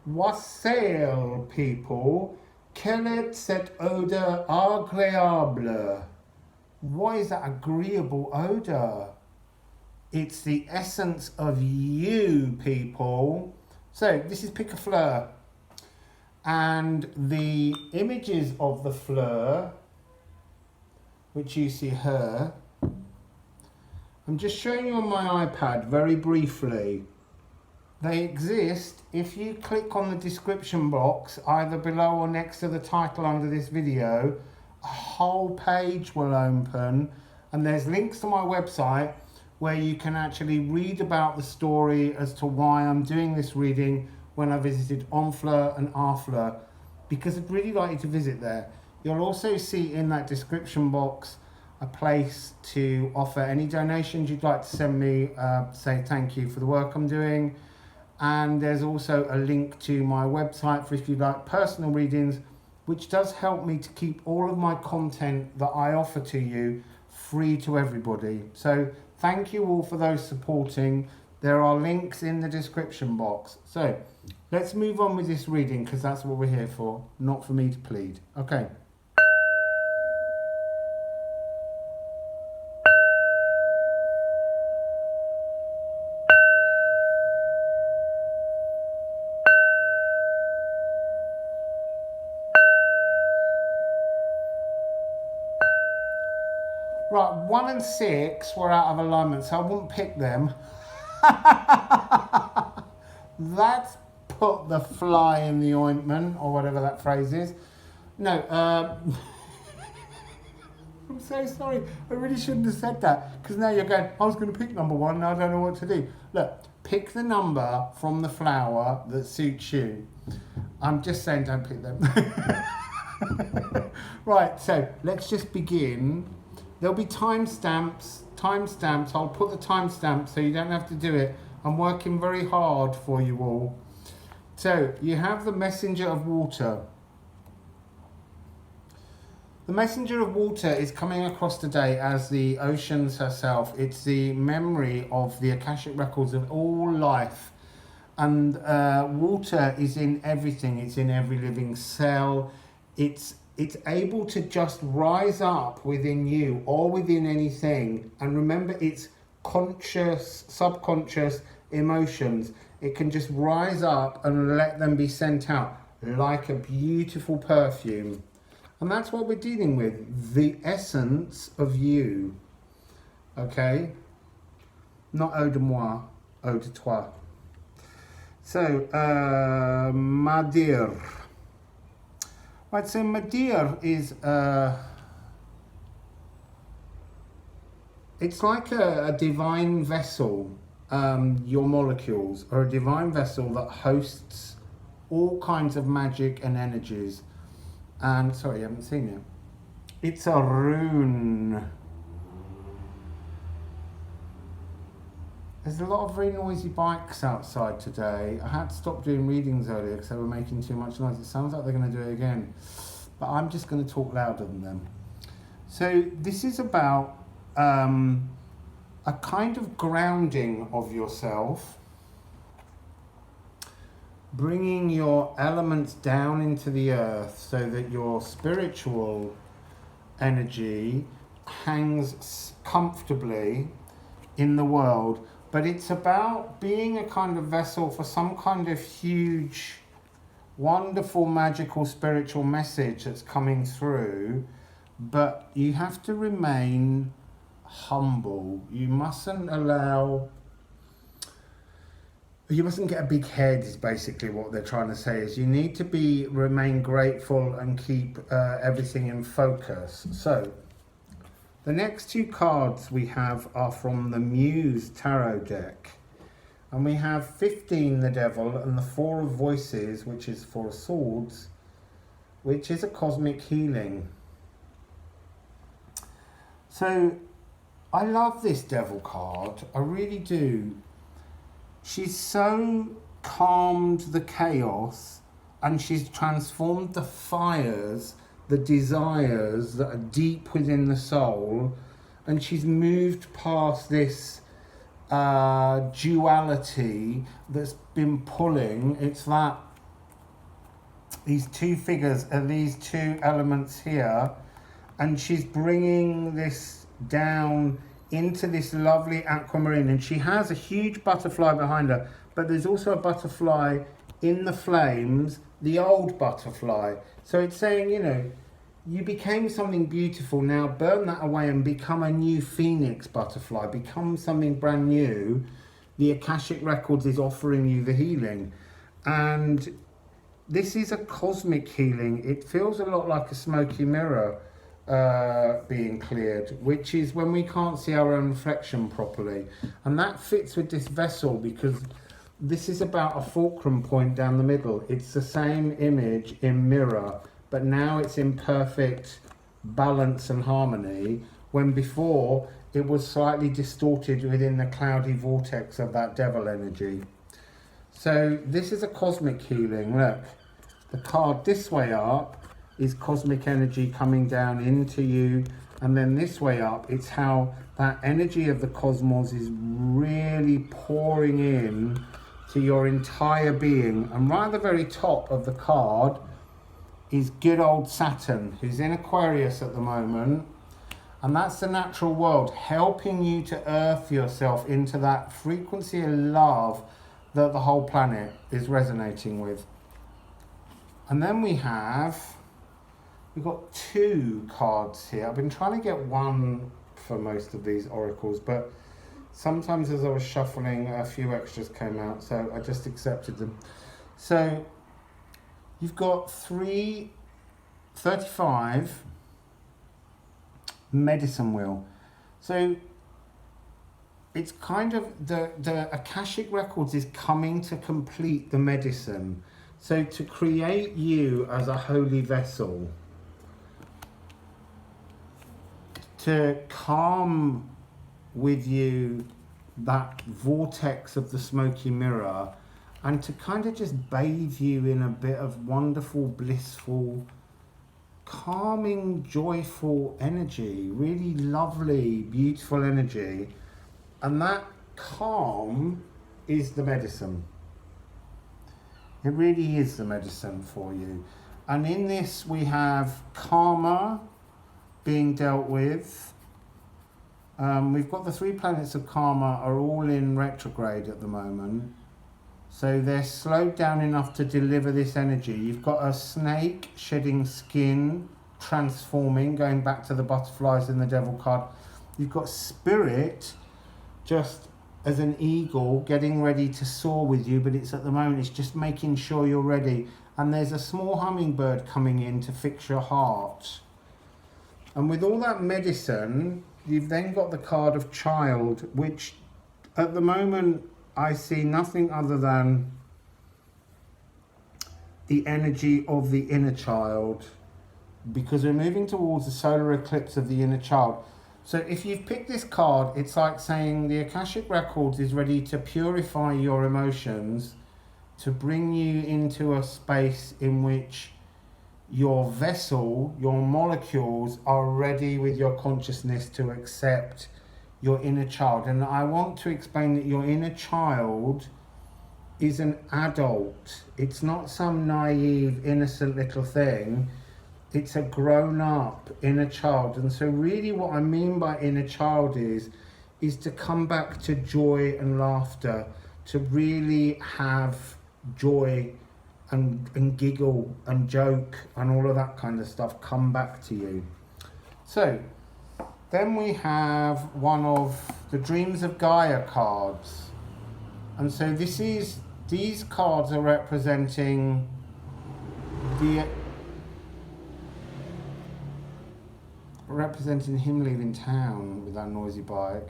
Wassail, people. Quelle est cette odeur agréable? What is that agreeable odor? It's the essence of you, people. So this is Pick a Fleur. And the images of the Fleur, which you see here, I'm just showing you on my iPad very briefly. They exist if you click on the description box, either below or next to the title under this video. A whole page will open and there's links to my website where you can actually read about the story as to why I'm doing this reading when I visited on Fleur and off Fleur, because I'd really like you to visit there. You'll also see in that description box a place to offer any donations you'd like to send me, say thank you for the work I'm doing. And there's also a link to my website for if you'd like personal readings, which does help me to keep all of my content that I offer to you free to everybody. So thank you all for those supporting. There are links in the description box. So let's move on with this reading because that's what we're here for, not for me to plead. Okay. Right, 1 and 6 were out of alignment, so I wouldn't pick them. That's put the fly in the ointment, or whatever that phrase is. No, I'm so sorry. I really shouldn't have said that, because now you're going, I was going to pick number 1, now I don't know what to do. Look, pick the number from the flower that suits you. I'm just saying don't pick them. Right, so let's just begin. There'll be timestamps. I'll put the timestamps so you don't have to do it. I'm working very hard for you all. So you have the messenger of water. The messenger of water is coming across today as the oceans herself. It's the memory of the Akashic records of all life. And water is in everything. It's in every living cell. It's able to just rise up within you or within anything. And remember, it's conscious, subconscious emotions. It can just rise up and let them be sent out like a beautiful perfume. And that's what we're dealing with, the essence of you. Okay? Not eau de moi, eau de toi. So, Madir. Right, so Madir is, it's like a divine vessel. Your molecules are a divine vessel that hosts all kinds of magic and energies. And, sorry, you haven't seen it. It's a rune. There's a lot of very noisy bikes outside today. I had to stop doing readings earlier because they were making too much noise. It sounds like they're going to do it again. But I'm just going to talk louder than them. So this is about a kind of grounding of yourself, bringing your elements down into the earth so that your spiritual energy hangs comfortably in the world. But it's about being a kind of vessel for some kind of huge, wonderful, magical, spiritual message that's coming through. But you have to remain humble. You mustn't get a big head, is basically what they're trying to say. Is you need to remain grateful and keep everything in focus. So the next two cards we have are from the Muse tarot deck. And we have 15, the Devil, and the 4 of Voices, which is 4 of Swords, which is a cosmic healing. So I love this Devil card. I really do. She's so calmed the chaos and she's transformed the fires, the desires that are deep within the soul, and she's moved past this duality that's been pulling. It's that these two figures are these two elements here, and she's bringing this down into this lovely aquamarine, and she has a huge butterfly behind her, but there's also a butterfly in the flames, the old butterfly. So it's saying, you know, you became something beautiful, now burn that away and become a new phoenix butterfly, become something brand new. The Akashic Records is offering you the healing, and this is a cosmic healing. It feels a lot like a smoky mirror being cleared, which is when we can't see our own reflection properly, and that fits with this vessel because this is about a fulcrum point down the middle. It's the same image in mirror, but now it's in perfect balance and harmony, when before it was slightly distorted within the cloudy vortex of that devil energy. So this is a cosmic healing. Look, the card this way up is cosmic energy coming down into you, and then this way up, it's how that energy of the cosmos is really pouring in to your entire being. And right at the very top of the card is good old Saturn, who's in Aquarius at the moment, and that's the natural world helping you to earth yourself into that frequency of love that the whole planet is resonating with. And then we've got two cards here. I've been trying to get one for most of these oracles, but sometimes as I was shuffling, a few extras came out, so I just accepted them. So you've got 35 medicine wheel. So it's kind of the Akashic Records is coming to complete the medicine. So to create you as a holy vessel, to calm with you that vortex of the smoky mirror, and to kind of just bathe you in a bit of wonderful, blissful, calming, joyful energy, really lovely, beautiful energy. And that calm is the medicine. It really is the medicine for you. And in this we have karma being dealt with. We've got the 3 planets of karma are all in retrograde at the moment. So they're slowed down enough to deliver this energy. You've got a snake shedding skin, transforming, going back to the butterflies in the devil card. You've got spirit just as an eagle getting ready to soar with you, but it's at the moment, it's just making sure you're ready. And there's a small hummingbird coming in to fix your heart. And with all that medicine, you've then got the card of child, which at the moment I see nothing other than the energy of the inner child, because we're moving towards the solar eclipse of the inner child. So if you've picked this card, it's like saying the Akashic Records is ready to purify your emotions, to bring you into a space in which your vessel, your molecules are ready with your consciousness to accept your inner child. And I want to explain that your inner child is an adult. It's not some naive, innocent little thing. It's a grown-up inner child. And so really what I mean by inner child is to come back to joy and laughter, to really have joy and giggle and joke and all of that kind of stuff come back to you. So then we have one of the Dreams of Gaïa cards. And so these cards are representing him leaving town with that noisy bike,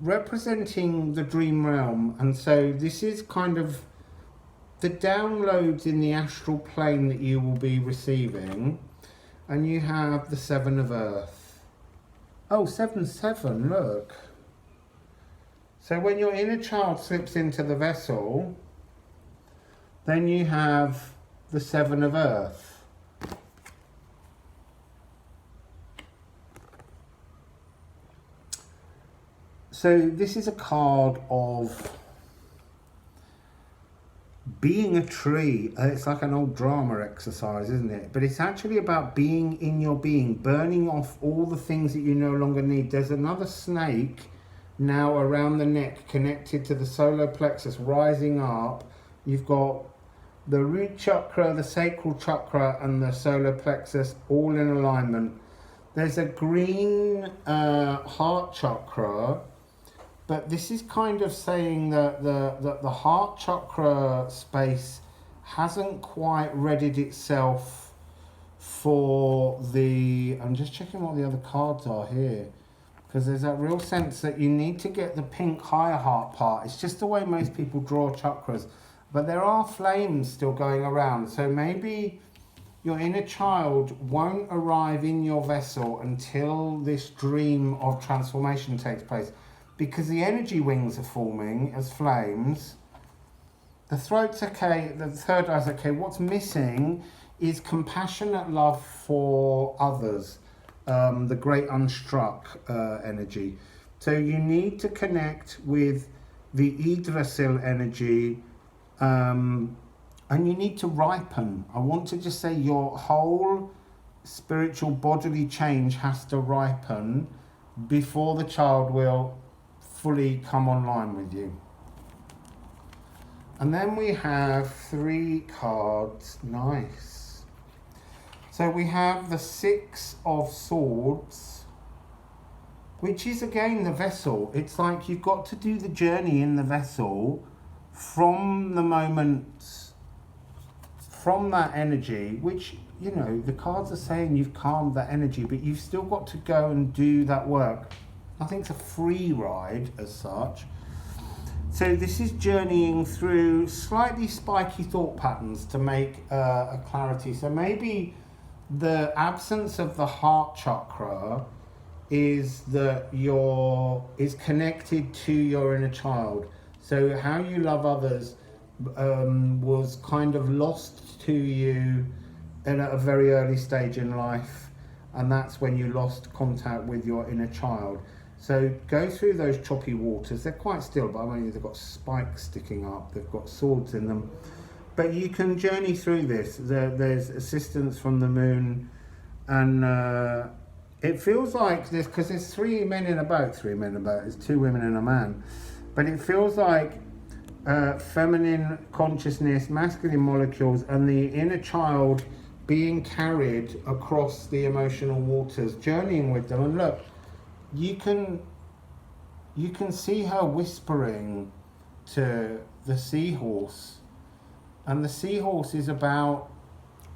representing the dream realm. And so this is kind of the downloads in the astral plane that you will be receiving. And you have the 7 of Earth. Oh, 7, look. So when your inner child slips into the vessel, then you have the 7 of Earth. So this is a card of being a tree. It's like an old drama exercise, isn't it? But it's actually about being in your being, burning off all the things that you no longer need. There's another snake now around the neck, connected to the solar plexus, rising up. You've got the root chakra, the sacral chakra, and the solar plexus all in alignment. There's a green heart chakra, but this is kind of saying that the heart chakra space hasn't quite readied itself for the... I'm just checking what the other cards are here, because there's that real sense that you need to get the pink higher heart part. It's just the way most people draw chakras. But there are flames still going around, so maybe your inner child won't arrive in your vessel until this dream of transformation takes place, because the energy wings are forming as flames. The throat's okay, the third eye's okay. What's missing is compassionate love for others, the great unstruck energy. So you need to connect with the Yggdrasil energy, and you need to ripen. I want to just say your whole spiritual bodily change has to ripen before the child will fully come online with you. And then we have 3 cards. Nice. So we have the 6 of Swords, which is again the vessel. It's like you've got to do the journey in the vessel from the moment, from that energy, which, you know, the cards are saying you've calmed that energy, but you've still got to go and do that work. Nothing's a free ride as such. So this is journeying through slightly spiky thought patterns to make a clarity. So maybe the absence of the heart chakra is that is connected to your inner child. So how you love others was kind of lost to you at a very early stage in life, and that's when you lost contact with your inner child. So go through those choppy waters. They're quite still, but I mean, they've got spikes sticking up, they've got swords in them. But you can journey through this. There's assistance from the moon, and it feels like this, because there's 3 men in a boat, there's 2 women and a man. But it feels like feminine consciousness, masculine molecules, and the inner child being carried across the emotional waters, journeying with them. And look, you can see her whispering to the seahorse, and the seahorse is about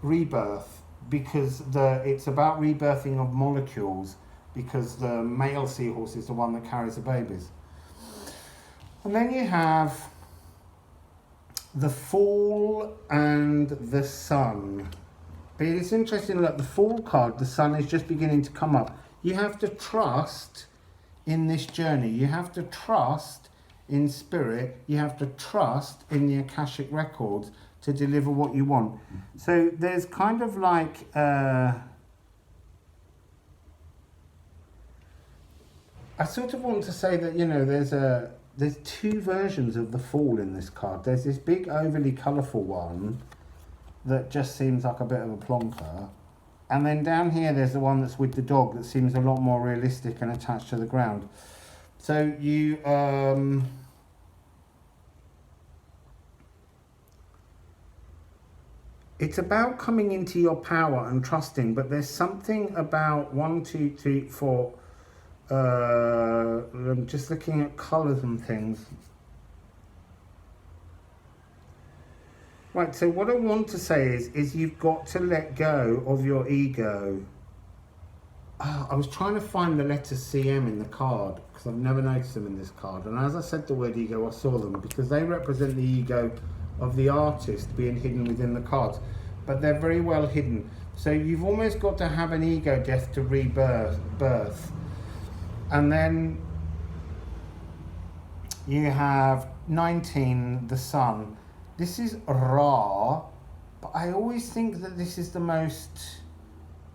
rebirth, because it's about rebirthing of molecules, because the male seahorse is the one that carries the babies. And then you have the Fool and the Sun. But it's interesting, look, the Fool card, the Sun is just beginning to come up. You have to trust in this journey. You have to trust in spirit. You have to trust in the Akashic records to deliver what you want. So there's kind of like... I sort of want to say that, you know, there's 2 versions of the Fool in this card. There's this big overly colourful one that just seems like a bit of a plonker. And then down here there's the one that's with the dog that seems a lot more realistic and attached to the ground. So you... it's about coming into your power and trusting, but there's something about 1, 2, 3, 4... I'm just looking at colours and things. Right, so what I want to say is you've got to let go of your ego. I was trying to find the letter CM in the card, because I've never noticed them in this card. And as I said the word ego, I saw them, because they represent the ego of the artist being hidden within the cards. But they're very well hidden. So you've almost got to have an ego death to rebirth. And then you have 19, the Sun. This is Ra, but I always think that this is the most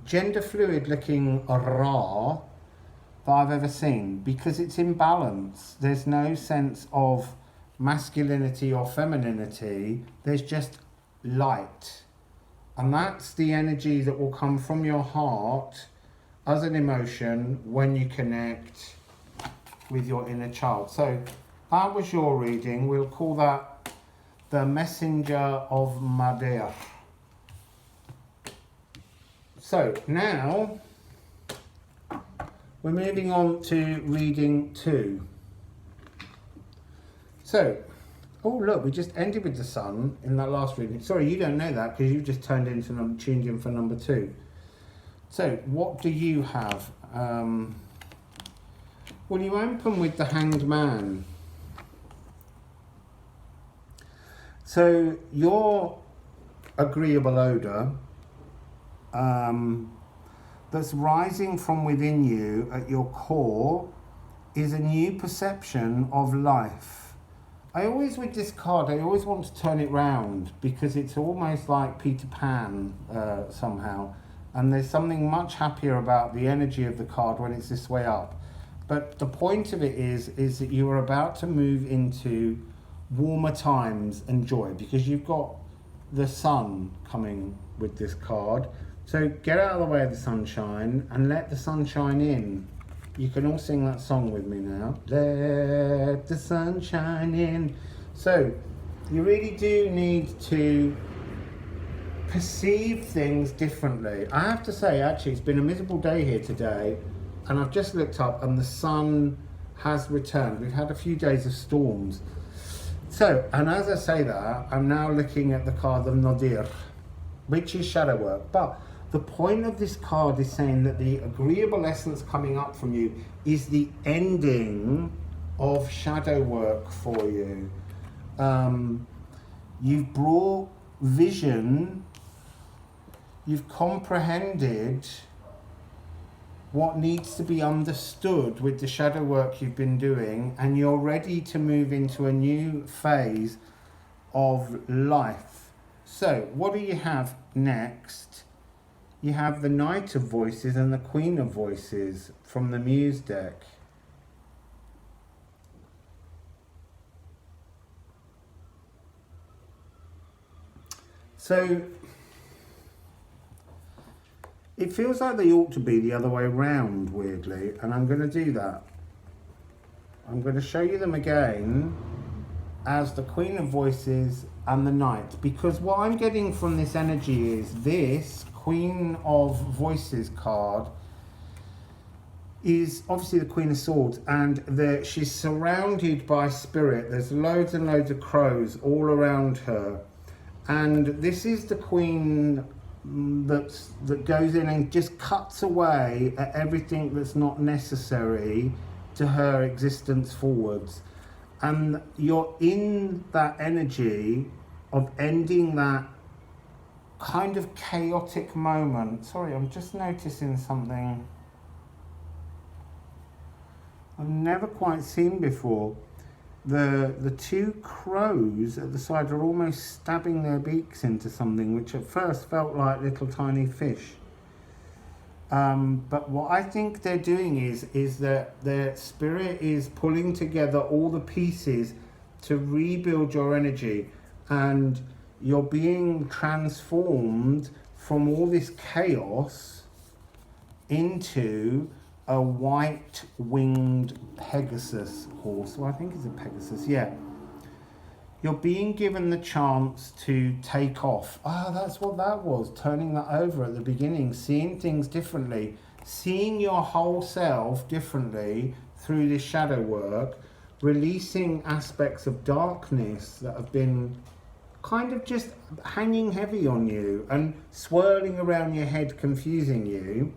gender fluid looking Ra that I've ever seen, because it's in balance. There's no sense of masculinity or femininity. There's just light. And that's the energy that will come from your heart as an emotion when you connect with your inner child. So that was your reading. We'll call that the Messenger of Madeira. So now we're moving on to reading 2. So, oh look, we just ended with the sun in that last reading. Sorry, you don't know that because you've just tuned in for number 2. So, what do you have? Well, you open with the Hanged Man. So, your agreeable odour that's rising from within you at your core is a new perception of life. With this card, I always want to turn it round because it's almost like Peter Pan somehow. And there's something much happier about the energy of the card when it's this way up. But the point of it is that you are about to move into warmer times and joy because you've got the sun coming with this card. So get out of the way of the sunshine and let the sunshine in. You can all sing that song with me now. Let the sunshine in. So you really do need to perceive things differently. I have to say, actually, it's been a miserable day here today, and I've just looked up and the sun has returned. We've had a few days of storms. So, and as I say that, I'm now looking at the card of Nodir, which is shadow work. But the point of this card is saying that the agreeable essence coming up from you is the ending of shadow work for you. You've brought vision, you've comprehended what needs to be understood with the shadow work you've been doing, and you're ready to move into a new phase of life. So, what do you have next? You have the Knight of Voices and the Queen of Voices from the Muse deck. So, it feels like they ought to be the other way round, weirdly, and I'm going to do that. I'm going to show you them again as the Queen of Voices and the Knight, because what I'm getting from this energy is this Queen of Voices card is obviously the Queen of Swords, and she's surrounded by spirit. There's loads and loads of crows all around her, and this is the Queen that goes in and just cuts away at everything that's not necessary to her existence forwards. And you're in that energy of ending that kind of chaotic moment. Sorry, I'm just noticing something I've never quite seen before. The two crows at the side are almost stabbing their beaks into something, which at first felt like little tiny fish. But what I think they're doing is that their spirit is pulling together all the pieces to rebuild your energy, and you're being transformed from all this chaos into a white-winged Pegasus horse. Well, I think it's a Pegasus, yeah. You're being given the chance to take off. Ah, that's what that was, turning that over at the beginning, seeing things differently, seeing your whole self differently through this shadow work, releasing aspects of darkness that have been kind of just hanging heavy on you and swirling around your head, confusing you.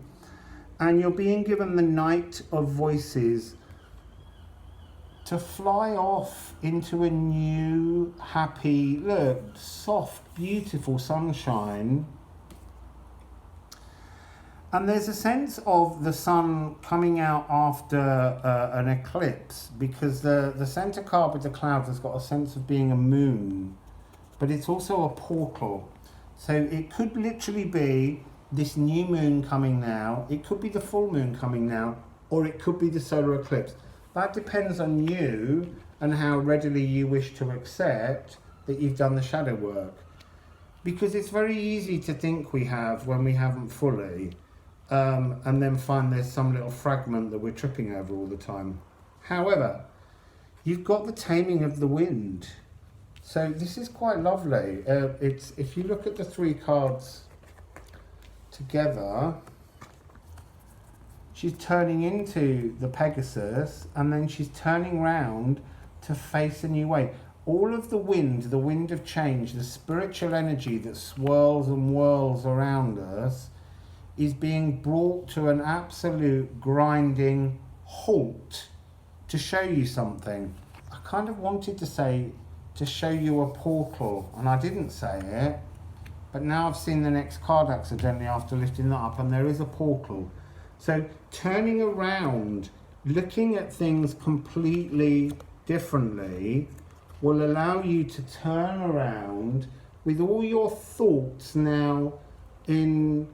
And you're being given the Knight of Voices to fly off into a new, happy, look, soft, beautiful sunshine. And there's a sense of the sun coming out after an eclipse, because the center card with the clouds has got a sense of being a moon, but it's also a portal. So it could literally be this new moon coming now, it could be the full moon coming now, or it could be the solar eclipse. That depends on you and how readily you wish to accept that you've done the shadow work. Because it's very easy to think we have when we haven't fully, and then find there's some little fragment that we're tripping over all the time. However, you've got the taming of the wind. So this is quite lovely. It's, if you look at the 3 cards together, she's turning into the Pegasus, and then she's turning round to face a new way. All of the wind of change, the spiritual energy that swirls and whirls around us, is being brought to an absolute grinding halt to show you something. I kind of wanted to say, to show you a portal, and I didn't say it, but now I've seen the next card accidentally after lifting that up, and there is a portal. So turning around, looking at things completely differently, will allow you to turn around with all your thoughts now in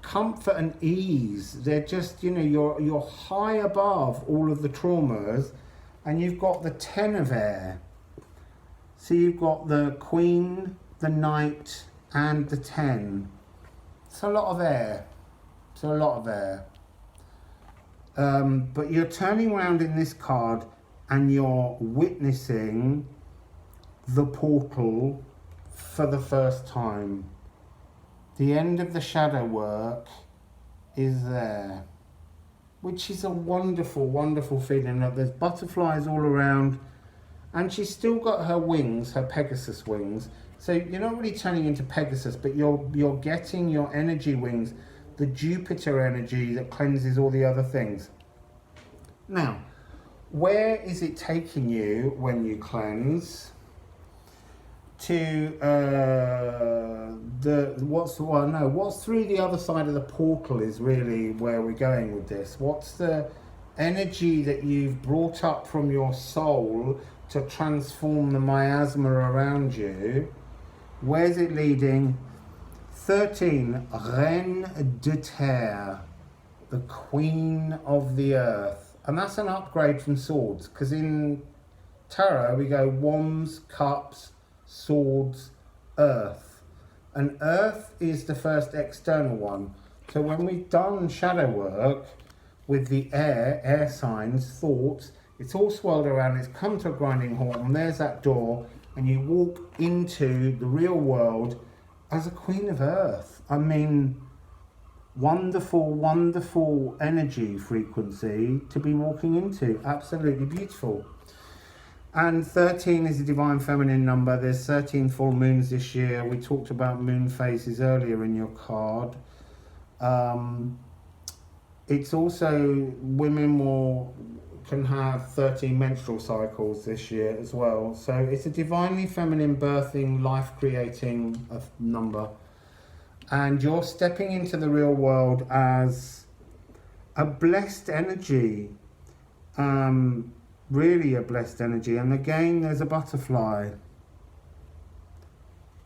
comfort and ease. They're just, you know, you're high above all of the traumas, and you've got the 10 of air. So you've got the Queen, the Knight, and the 10. It's a lot of air. It's a lot of air. But you're turning around in this card, and you're witnessing the portal for the first time. The end of the shadow work is there, which is a wonderful, wonderful feeling. Like there's butterflies all around, and she's still got her wings, her Pegasus wings. So you're not really turning into Pegasus, but you're getting your energy wings, the Jupiter energy that cleanses all the other things. Now, where is it taking you when you cleanse? To what's through the other side of the portal is really where we're going with this. What's the energy that you've brought up from your soul to transform the miasma around you? Where's it leading? 13, Reine de Terre, the Queen of the Earth. And that's an upgrade from swords, because in tarot we go wands, cups, swords, earth. And earth is the first external one. So when we've done shadow work with the air signs, thoughts, it's all swirled around, it's come to a grinding halt, and there's that door, and you walk into the real world as a Queen of Earth. I mean, wonderful, wonderful energy frequency to be walking into. Absolutely beautiful. And 13 is a divine feminine number. There's 13 full moons this year. We talked about moon phases earlier in your card. It's also, women can have 13 menstrual cycles this year as well. So it's a divinely feminine, birthing, life creating number. And you're stepping into the real world as a blessed energy, really a blessed energy. And again, there's a butterfly.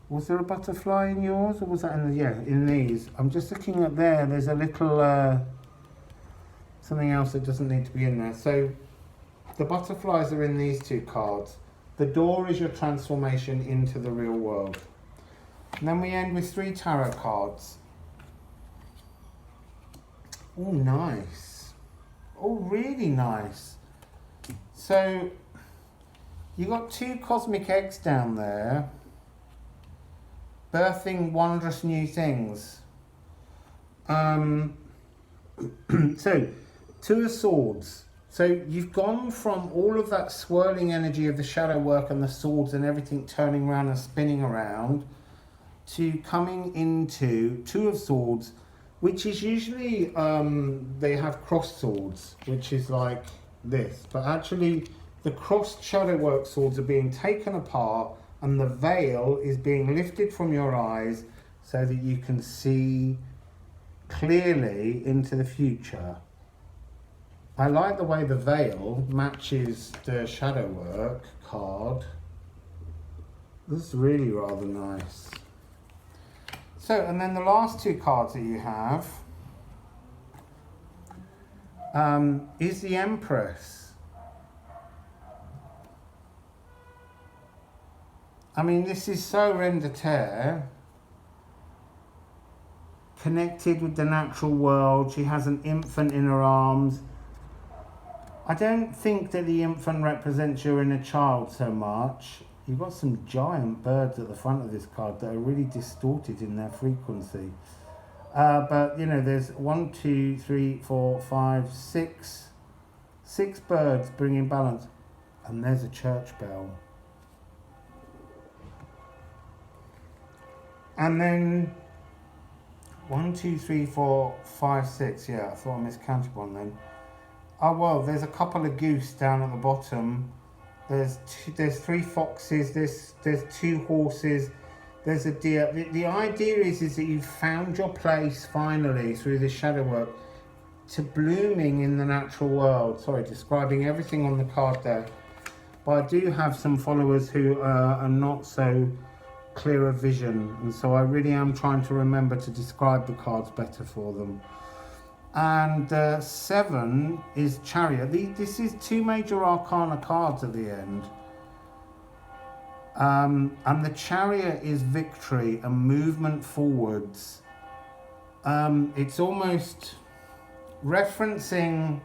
Was there a butterfly in yours, or was that in these? I'm just looking at there. There's a little something else that doesn't need to be in there. So the butterflies are in these 2 cards. The door is your transformation into the real world. And then we end with 3 tarot cards. Oh, nice. Oh, really nice. So, you got 2 cosmic eggs down there, birthing wondrous new things. So, 2 of Swords. So, you've gone from all of that swirling energy of the shadow work and the swords and everything turning around and spinning around, to coming into 2 of Swords, which is usually, they have crossed swords, which is like this. But actually, the crossed shadow work swords are being taken apart, and the veil is being lifted from your eyes so that you can see clearly into the future. I like the way the veil matches the shadow work card. This is really rather nice. So, and then the last 2 cards that you have is the Empress. I mean, this is so rende-terre. Connected with the natural world. She has an infant in her arms. I don't think that the infant represents your inner child so much. You've got some giant birds at the front of this card that are really distorted in their frequency. But, you know, there's 1, 2, 3, 4, 5, 6. 6 birds bringing balance. And there's a church bell. And then 1, 2, 3, 4, 5, 6. Yeah, I thought I miscounted one then. Oh, well, there's a couple of goose down at the bottom. There's 3 foxes. There's 2 horses. There's a deer. The idea is that you've found your place finally through this shadow work to blooming in the natural world. Sorry, describing everything on the card there. But I do have some followers who are not so clear of vision, and so I really am trying to remember to describe the cards better for them. And 7 is Chariot. This is 2 major arcana cards at the end. And the Chariot is victory and movement forwards. It's almost referencing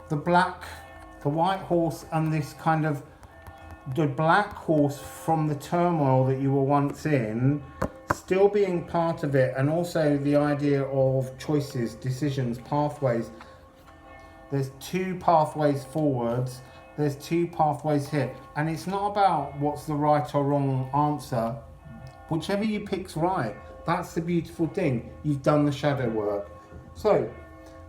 the white horse and this kind of the black horse from the turmoil that you were once in, still being part of it, and also the idea of choices, decisions, pathways. There's 2 pathways forwards, there's 2 pathways here, and it's not about what's the right or wrong answer. Whichever you pick's right. That's the beautiful thing. You've done the shadow work. So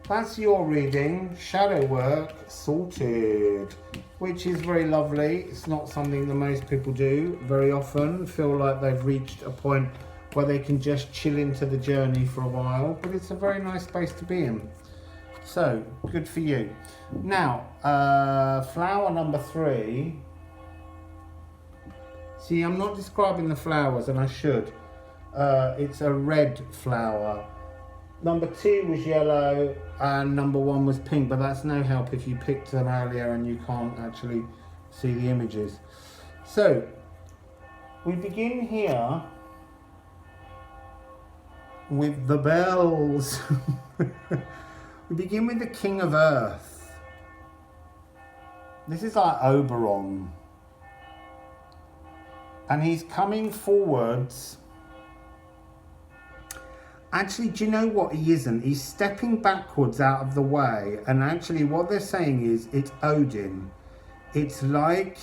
that's your reading. Shadow work sorted, which is very lovely. It's not something that most people do very often. Feel like they've reached a point where they can just chill into the journey for a while, but it's a very nice space to be in. So good for you. Now, flower number 3. See, I'm not describing the flowers, and I should. It's a red flower. Number 2 was yellow, and number 1 was pink, but that's no help if you picked them earlier and you can't actually see the images. So, we begin here with the bells. We begin with the King of Earth. This is like Oberon. And he's coming forwards. Actually, do you know what? He isn't. He's stepping backwards out of the way. And actually what they're saying is it's Odin. It's like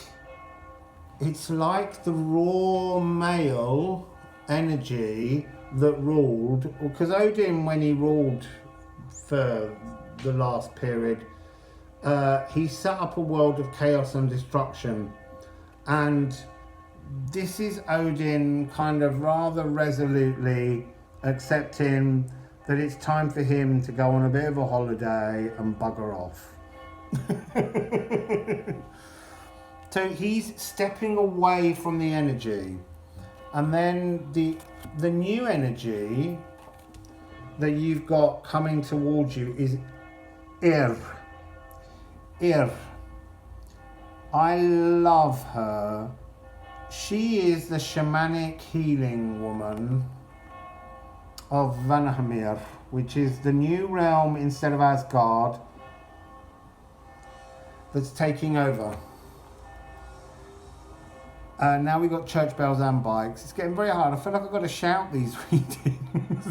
the raw male energy that ruled. Because Odin, when he ruled for the last period, he set up a world of chaos and destruction. And this is Odin kind of rather resolutely accepting that it's time for him to go on a bit of a holiday and bugger off. So he's stepping away from the energy. And then the new energy that you've got coming towards you is Ir. I love her. She is the shamanic healing woman of Vanahamir, which is the new realm instead of Asgard that's taking over. Now we've got church bells and bikes. It's getting very hard. I feel like I've got to shout these readings.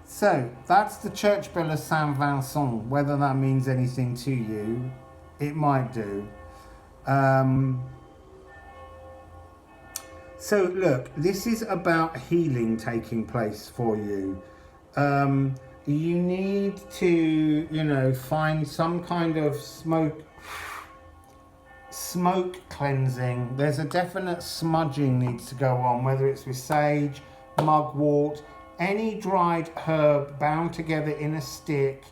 So, that's the church bell of Saint Vincent. Whether that means anything to you, it might do. So look, this is about healing taking place for you. You need to, find some kind of smoke cleansing. There's a definite smudging needs to go on, whether it's with sage, mugwort, any dried herb bound together in a stick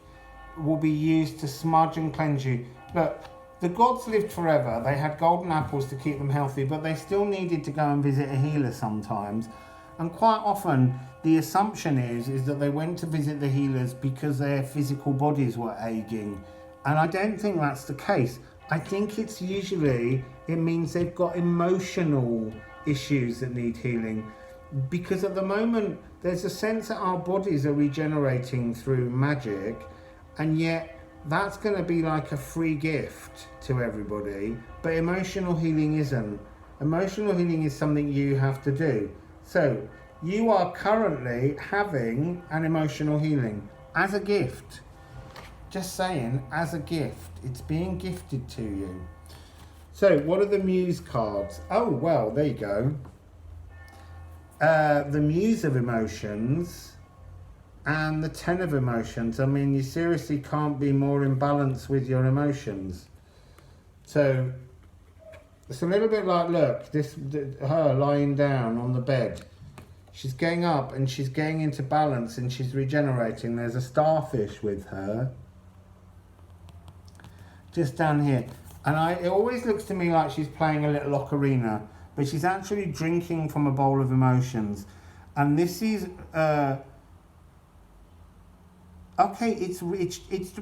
will be used to smudge and cleanse you. Look, the gods lived forever. They had golden apples to keep them healthy, but they still needed to go and visit a healer sometimes. And quite often, the assumption is that they went to visit the healers because their physical bodies were aging And I don't think that's the case. I think it's usually, it means they've got emotional issues that need healing. Because at the moment, there's a sense that our bodies are regenerating through magic, and yet that's going to be like a free gift to everybody, but emotional healing isn't. Emotional healing is something you have to do. So you are currently having an emotional healing as a gift. Just saying, as a gift. It's being gifted to you. So what are the Muse cards? Oh, well, there you go. The Muse of Emotions and the Ten of Emotions. I mean, you seriously can't be more in balance with your emotions. So it's a little bit like, look, her lying down on the bed. She's getting up and she's getting into balance and she's regenerating. There's a starfish with her. Just down here. And it always looks to me like she's playing a little ocarina, but she's actually drinking from a bowl of emotions. And this is, okay, it's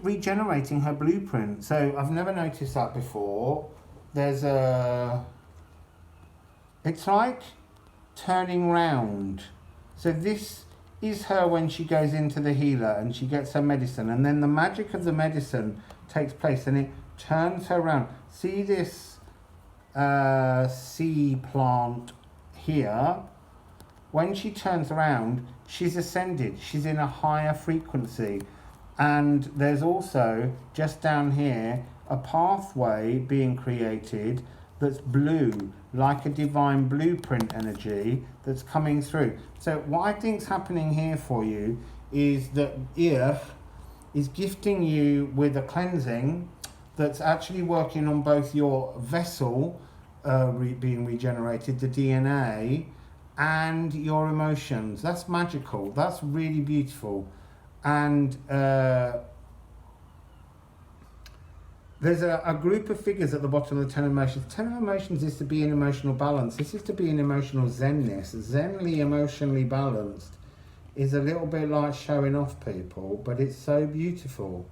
regenerating her blueprint. So I've never noticed that before. There's it's like turning round. So this is her when she goes into the healer and she gets her medicine, and then the magic of the medicine takes place and it turns her around. See this sea plant here? When she turns around, she's ascended. She's in a higher frequency. And there's also, just down here, a pathway being created that's blue, like a divine blueprint energy that's coming through. So what I think's happening here for you is that Earth is gifting you with a cleansing that's actually working on both your vessel being regenerated, the DNA, and your emotions. That's magical. That's really beautiful. And there's a group of figures at the bottom of the Ten of Emotions. Ten of Emotions is to be in emotional balance. This is to be in emotional zenness. Zenly, emotionally balanced is a little bit like showing off people, but it's so beautiful.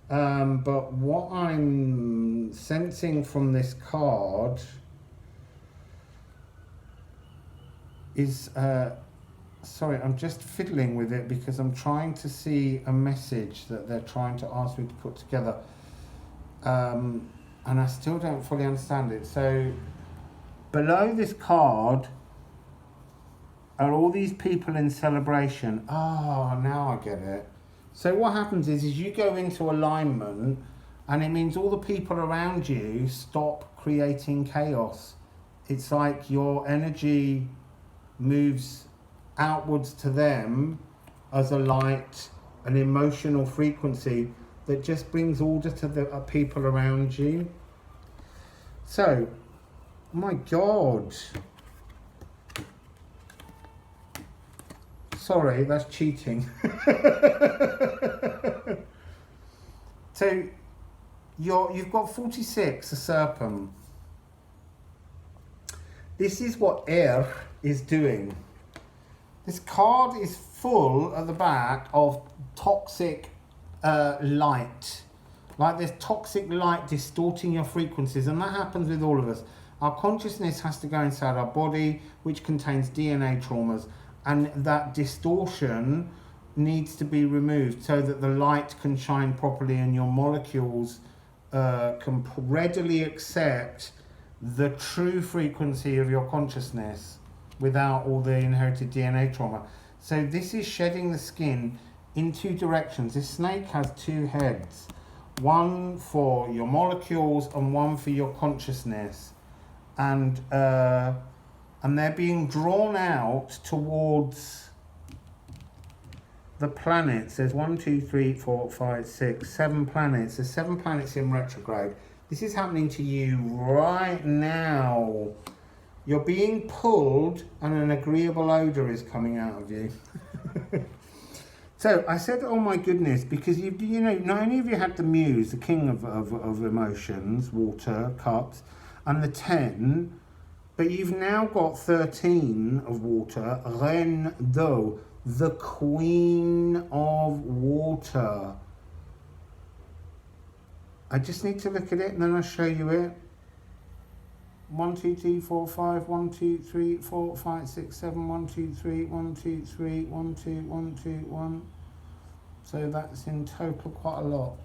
But what I'm sensing from this card is, sorry, I'm just fiddling with it because I'm trying to see a message that they're trying to ask me to put together. And I still don't fully understand it. So below this card are all these people in celebration. Oh, now I get it. So what happens is you go into alignment, and it means all the people around you stop creating chaos. It's like your energy moves outwards to them as a light, an emotional frequency that just brings order to the people around you. So, my God. Sorry, that's cheating. So, you've got 46, a serpent. This is what air is doing. This card is full at the back of toxic light. Like there's toxic light distorting your frequencies, and that happens with all of us. Our consciousness has to go inside our body, which contains DNA traumas, and that distortion needs to be removed so that the light can shine properly and your molecules can readily accept the true frequency of your consciousness without all the inherited DNA trauma. So this is shedding the skin in two directions. This snake has two heads, one for your molecules and one for your consciousness, and they're being drawn out towards the planets. There's 1, 2, 3, 4, 5, 6, 7 planets. There's 7 planets in retrograde. This is happening to you right now. You're being pulled and an agreeable odour is coming out of you. So I said, oh my goodness, because you know, not only have you had the Muse, the king of emotions, water, cups, and the 10, but you've now got 13 of water, Reine d'eau, the queen of water. I just need to look at it and then I'll show you it. 1, 2, 3, 4, 5, 1, 2, 3, 4, 5, 6, 7, 1, 2, 3, 1, 2, 3, 1, 2, 1, 2, 1. So that's in total quite a lot.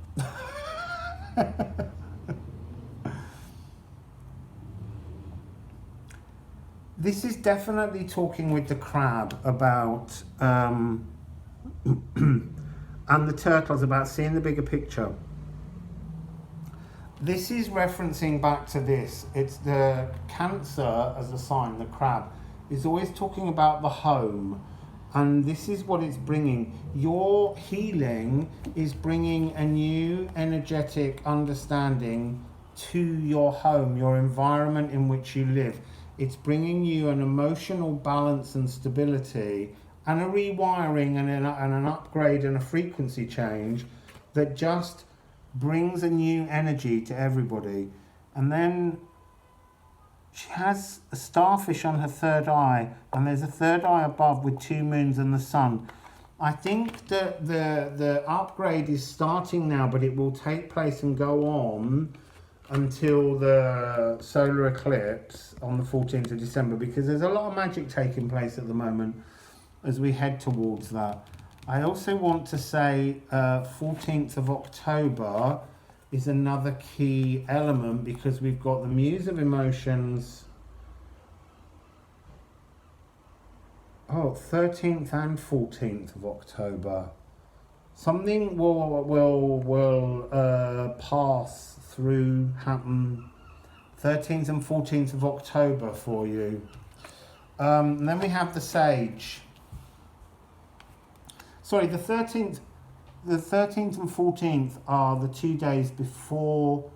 This is definitely talking with the crab about, and the turtles about seeing the bigger picture. This is referencing back to this. It's the Cancer as a sign, the crab, is always talking about the home. And this is what it's bringing. Your healing is bringing a new energetic understanding to your home, your environment in which you live. It's bringing you an emotional balance and stability and a rewiring and an upgrade and a frequency change that just brings a new energy to everybody. And then she has a starfish on her third eye, and there's a third eye above with 2 moons and the sun. I think that the upgrade is starting now, but it will take place and go on until the solar eclipse on the 14th of December, because there's a lot of magic taking place at the moment as we head towards that. I also want to say 14th of October is another key element, because we've got the Muse of Emotions. 13th and 14th of October. Something will pass through, happen 13th and 14th of October for you. And then we have the Sage. Sorry, the 13th and 14th are the 2 days before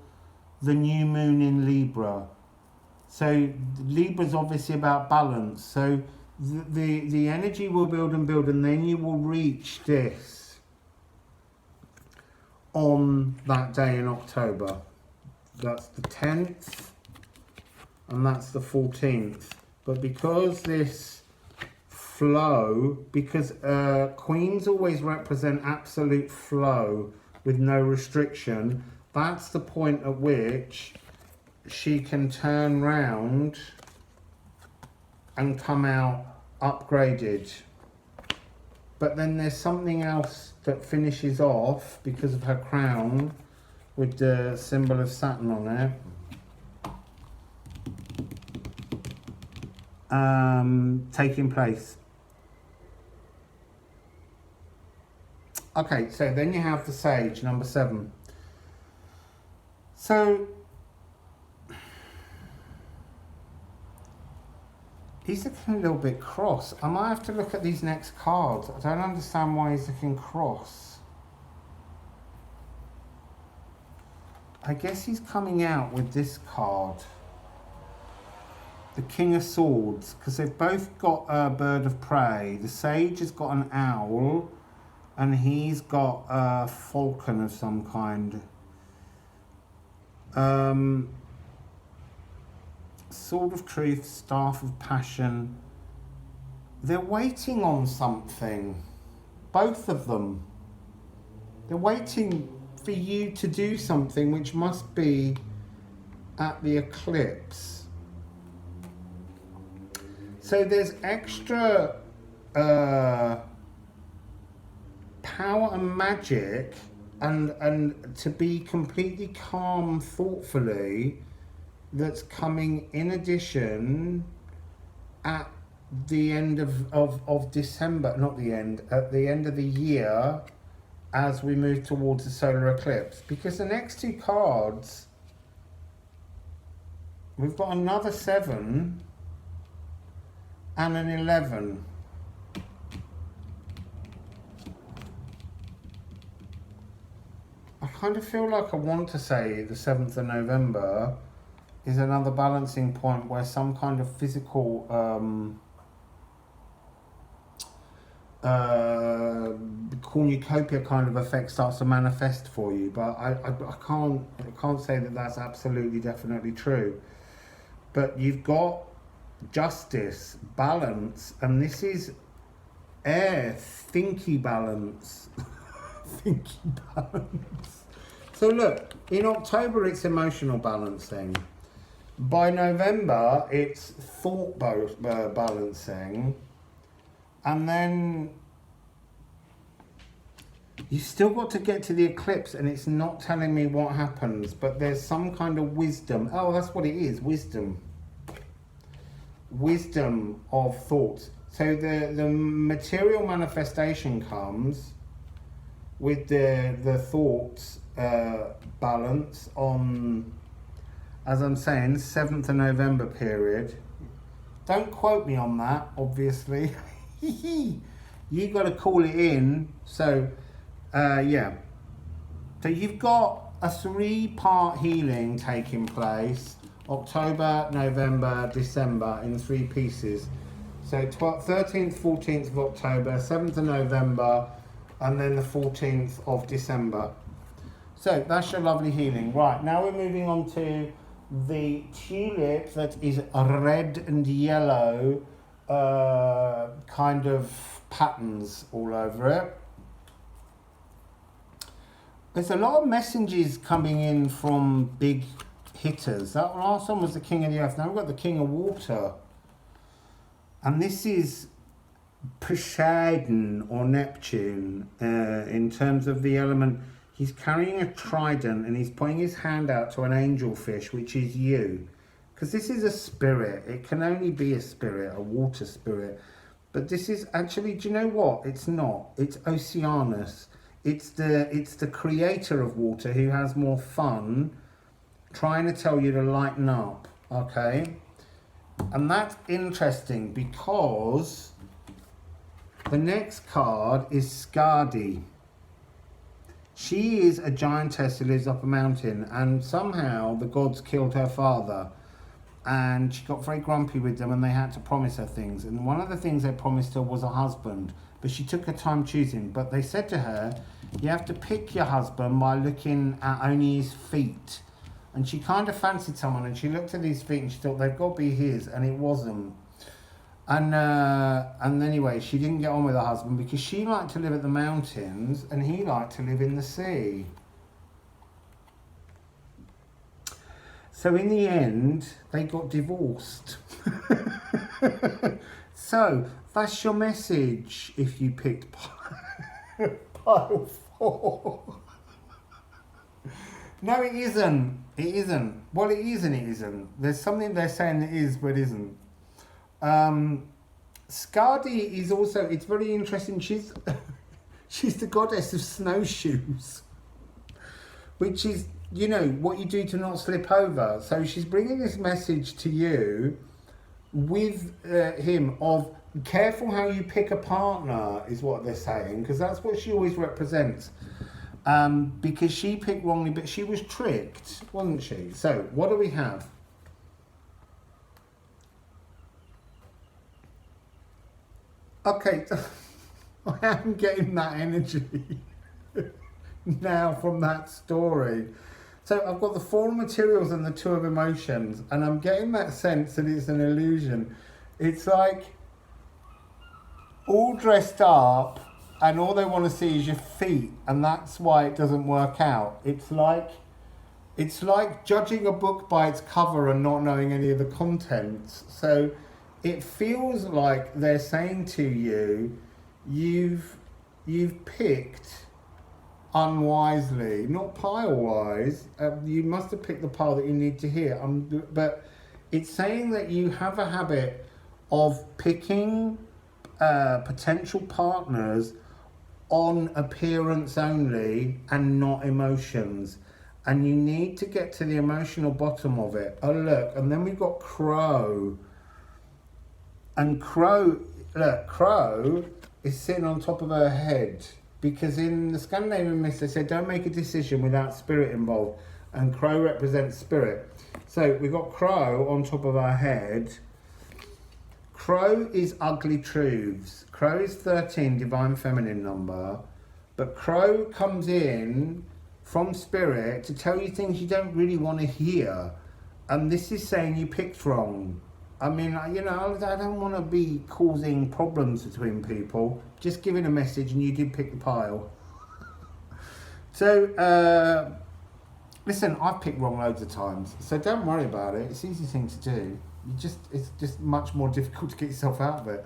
the new moon in Libra. So Libra's obviously about balance. So the energy will build and build, and then you will reach this on that day in October. That's the 10th and that's the 14th. But because this flow, because queens always represent absolute flow with no restriction, that's the point at which she can turn round and come out upgraded. But then there's something else that finishes off because of her crown with the symbol of Saturn on it. Taking place. Okay, so then you have the Sage, number 7. So he's looking a little bit cross. I might have to look at these next cards. I don't understand why he's looking cross. I guess he's coming out with this card, the King of Swords, because they've both got a bird of prey. The Sage has got an owl, and he's got a falcon of some kind. Sword of Truth, Staff of Passion. They're waiting on something, both of them. They're waiting for you to do something, which must be at the eclipse. So there's extra power and magic, and to be completely calm thoughtfully, that's coming in addition at the end of December, not the end, at the end of the year, as we move towards the solar eclipse. Because the next 2 cards, we've got another 7 and an 11. I kind of feel like I want to say the 7th of November is another balancing point where some kind of physical cornucopia kind of effect starts to manifest for you, but I can't say that that's absolutely definitely true. But you've got justice, balance, and this is air, thinky balance. Thinky balance. So look, in October it's emotional balancing. By November it's thought balancing. And then you still got to get to the eclipse, and it's not telling me what happens, but there's some kind of wisdom. Oh, that's what it is, wisdom. Wisdom of thoughts. So the material manifestation comes with the thoughts balance on, as I'm saying, 7th of November period. Don't quote me on that, obviously. You got to call it in. So, yeah. So you've got a 3-part healing taking place. October, November, December in 3 pieces. So 13th, 14th of October, 7th of November, and then the 14th of December. So that's your lovely healing. Right, now we're moving on to the tulip that is red and yellow, kind of patterns all over it. There's a lot of messages coming in from big hitters. That last one was the King of the Earth. Now we've got the King of Water. And this is Poseidon or Neptune in terms of the element. He's carrying a trident and he's putting his hand out to an angelfish, which is you. Because this is a spirit. It can only be a spirit, a water spirit. But this is actually, do you know what? It's not. It's Oceanus. It's the creator of water who has more fun trying to tell you to lighten up, okay? And that's interesting because the next card is Skadi. She is a giantess who lives up a mountain, and somehow the gods killed her father, and she got very grumpy with them and they had to promise her things. And one of the things they promised her was a husband, but she took her time choosing. But they said to her, you have to pick your husband by looking at only his feet. And she kind of fancied someone, and she looked at his feet and she thought they've got to be his, and it wasn't. And anyway, she didn't get on with her husband because she liked to live at the mountains and he liked to live in the sea. So in the end, they got divorced. So that's your message if you picked pile 4. No, it isn't. It isn't. Well, it is and it isn't. There's something they're saying it is, but it isn't. Skadi is also, it's very interesting. She's the goddess of snowshoes, which is, you know, what you do to not slip over. So she's bringing this message to you with him of careful how you pick a partner, is what they're saying, because that's what she always represents. Because she picked wrongly, but she was tricked, wasn't she? So, what do we have? Okay, I am getting that energy now from that story. So, I've got the 4 of materials and the 2 of emotions, and I'm getting that sense that it's an illusion. It's like all dressed up, and all they want to see is your feet, and that's why it doesn't work out. It's like judging a book by its cover and not knowing any of the contents. So it feels like they're saying to you, you've picked unwisely, not pile-wise. You must have picked the pile that you need to hear. But it's saying that you have a habit of picking potential partners on appearance only and not emotions, and you need to get to the emotional bottom of it. Oh look, and then we've got Crow, and Crow is sitting on top of her head, because in the Scandinavian myths they said don't make a decision without spirit involved, and Crow represents spirit. So we've got Crow on top of our head. Crow is ugly truths. Crow is 13, divine feminine number. But Crow comes in from spirit to tell you things you don't really want to hear. And this is saying you picked wrong. I mean, you know, I don't want to be causing problems between people. Just giving a message, and you did pick the pile. So, Listen, I've picked wrong loads of times, so don't worry about it. It's an easy thing to do. It's just much more difficult to get yourself out of it.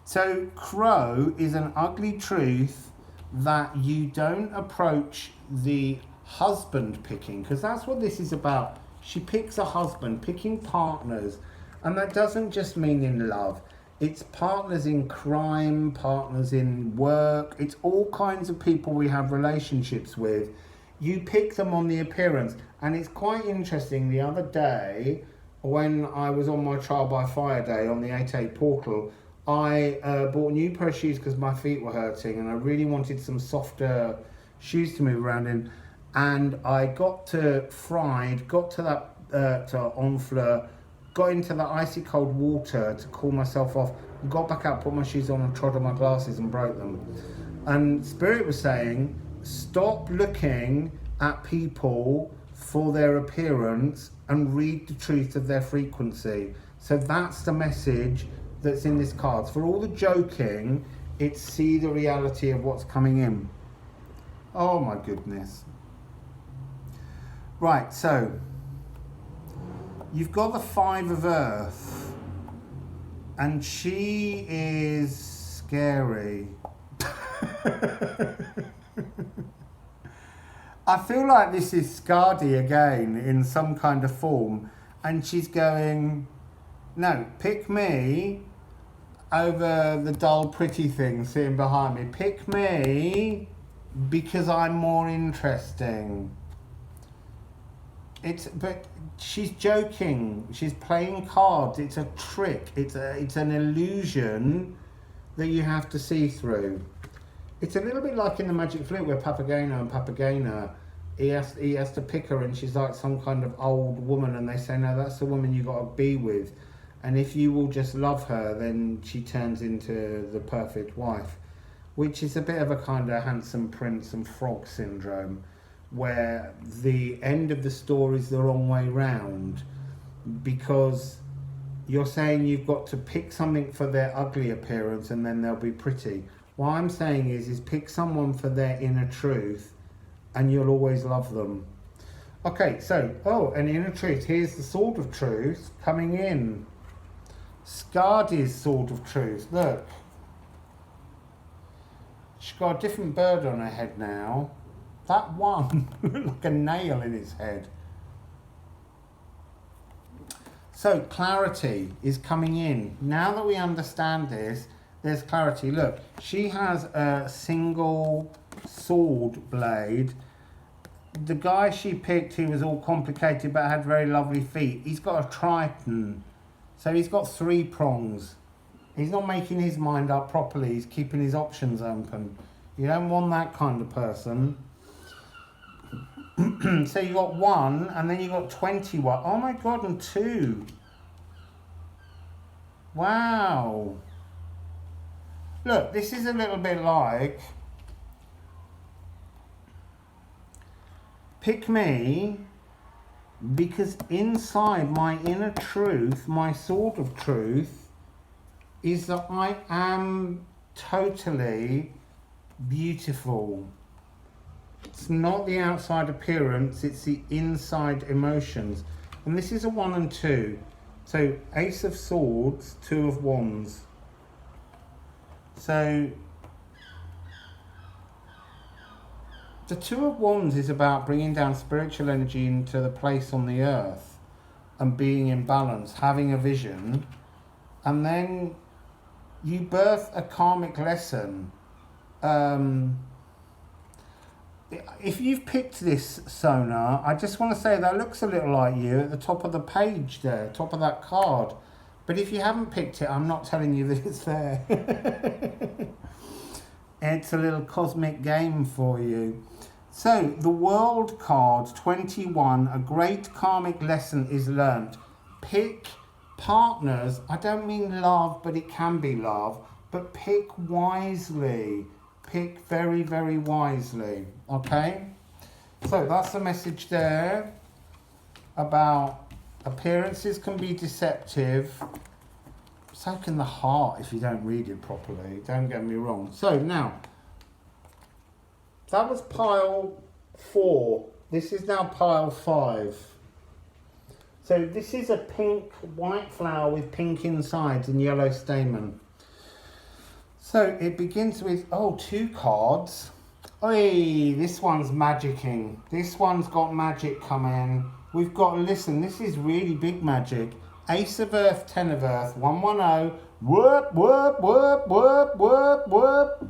So crow is an ugly truth that you don't approach the husband picking, because that's what this is about. She picks a husband, picking partners, and that doesn't just mean in love. It's partners in crime, partners in work. It's all kinds of people we have relationships with. You pick them on the appearance. And it's quite interesting, the other day, when I was on my trial by fire day on the 8-8 portal, I bought a new pair of shoes because my feet were hurting and I really wanted some softer shoes to move around in. And I got to Fried, got to that, to Fleur, got into the icy cold water to cool myself off, got back out, put my shoes on and trod on my glasses and broke them. And Spirit was saying, stop looking at people for their appearance and read the truth of their frequency. So that's the message that's in this card. For all the joking, it's see the reality of what's coming in. Oh my goodness. Right, so you've got the 5 of Earth, and she is scary. I feel like this is Skadi again in some kind of form, and she's going, no, pick me over the dull pretty thing sitting behind me. Pick me because I'm more interesting. But she's joking. She's playing cards. It's a trick. It's an illusion that you have to see through. It's a little bit like in the Magic Flute where Papageno and Papagena, he has to pick her and she's like some kind of old woman and they say, no, that's the woman you got to be with. And if you will just love her, then she turns into the perfect wife, which is a bit of a kind of handsome prince and frog syndrome, where the end of the story is the wrong way round, because you're saying you've got to pick something for their ugly appearance and then they'll be pretty. What I'm saying is pick someone for their inner truth and you'll always love them. Okay, so, an inner truth. Here's the Sword of Truth coming in. Skadi's Sword of Truth. Look. She's got a different bird on her head now. That one looked like a nail in his head. So clarity is coming in. Now that we understand this, there's clarity. Look, she has a single sword blade. The guy she picked, he was all complicated but had very lovely feet. He's got a Triton. So he's got 3 prongs. He's not making his mind up properly. He's keeping his options open. You don't want that kind of person. So you got 1 and then you got 21. Oh my God, and 2. Wow. Look, this is a little bit like, pick me because inside my inner truth, my Sword of Truth, is that I am totally beautiful. It's not the outside appearance, it's the inside emotions. And this is a 1 and 2. So Ace of Swords, 2 of Wands. So the 2 of Wands is about bringing down spiritual energy into the place on the earth and being in balance, having a vision, and then you birth a karmic lesson. If you've picked this, Sona, I just want to say that looks a little like you at the top of the page there, top of that card. But if you haven't picked it, I'm not telling you that it's there. It's a little cosmic game for you. So, the World card, 21, a great karmic lesson is learnt. Pick partners. I don't mean love, but it can be love. But pick wisely. Pick very, very wisely. Okay? So, that's the message there about appearances can be deceptive. So can the heart if you don't read it properly. Don't get me wrong. So now, that was pile 4. This is now pile 5. So this is a pink white flower with pink insides and yellow stamen. So it begins with, 2 cards. Oi, this one's magicking. This one's got magic coming. We've got, listen, this is really big magic. Ace of Earth, 10 of Earth, 110. Whoop, whoop, whoop, whoop, whoop, whoop.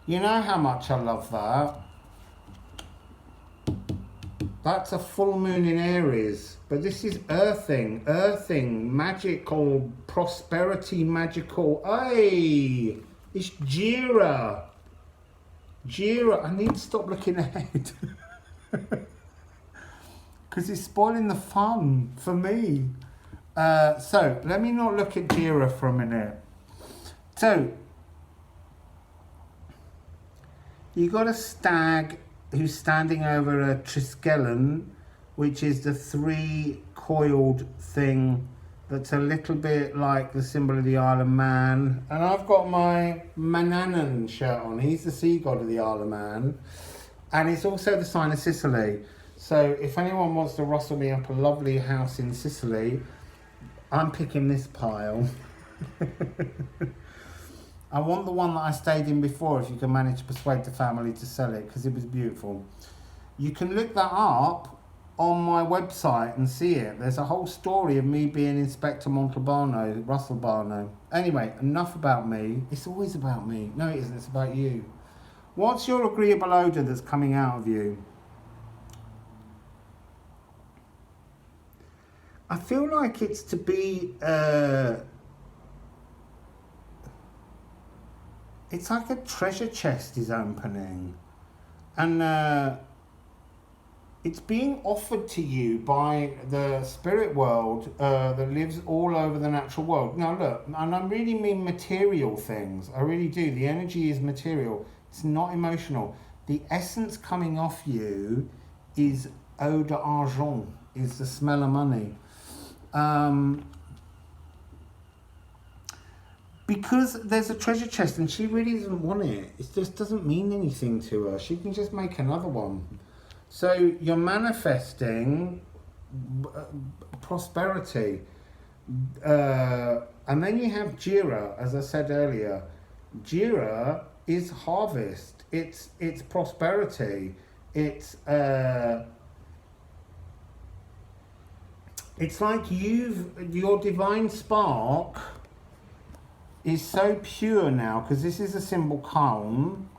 You know how much I love that. That's a full moon in Aries. But this is earthing, magical, prosperity, magical. Hey, it's Jera. I need to stop looking ahead. Because it's spoiling the fun for me. So, let me not look at Jera for a minute. So, you got a stag who's standing over a triskelion, which is the 3-coiled thing that's a little bit like the symbol of the Isle of Man. And I've got my Manannan shirt on. He's the sea god of the Isle of Man. And it's also the sign of Sicily. So if anyone wants to rustle me up a lovely house in Sicily, I'm picking this pile. I want the one that I stayed in before, if you can manage to persuade the family to sell it, because it was beautiful. You can look that up on my website and see it. There's a whole story of me being Inspector Montalbano, Russell Barno. Anyway, enough about me. It's always about me. No, it isn't. It's about you. What's your agreeable odour that's coming out of you? I feel like it's to be... it's like a treasure chest is opening. And it's being offered to you by the spirit world that lives all over the natural world. Now look, and I really mean material things. I really do. The energy is material. It's not emotional. The essence coming off you is eau d'argent, is the smell of money. Because there's a treasure chest and she really doesn't want it. It just doesn't mean anything to her. She can just make another one. So you're manifesting prosperity. And then you have Jera, as I said earlier. Jera is harvest. It's prosperity. It's like your divine spark is so pure now, because this is a symbol calm,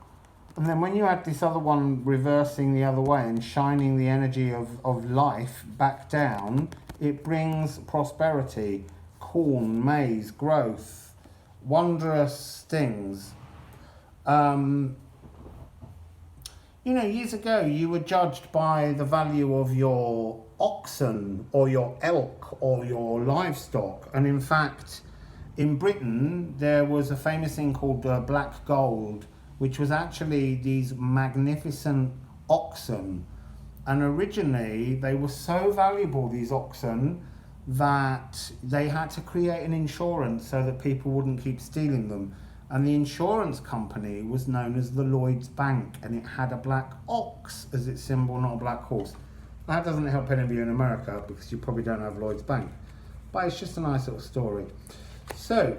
and then when you add this other one reversing the other way and shining the energy of life back down, it brings prosperity, corn, maize, growth, wondrous things. Years ago you were judged by the value of your oxen or your elk or your livestock, and in fact in Britain, there was a famous thing called black gold, which was actually these magnificent oxen. And originally, they were so valuable, these oxen, that they had to create an insurance so that people wouldn't keep stealing them. And the insurance company was known as the Lloyd's Bank, and it had a black ox as its symbol, not a black horse. That doesn't help any of you in America, because you probably don't have Lloyd's Bank. But it's just a nice little story. So,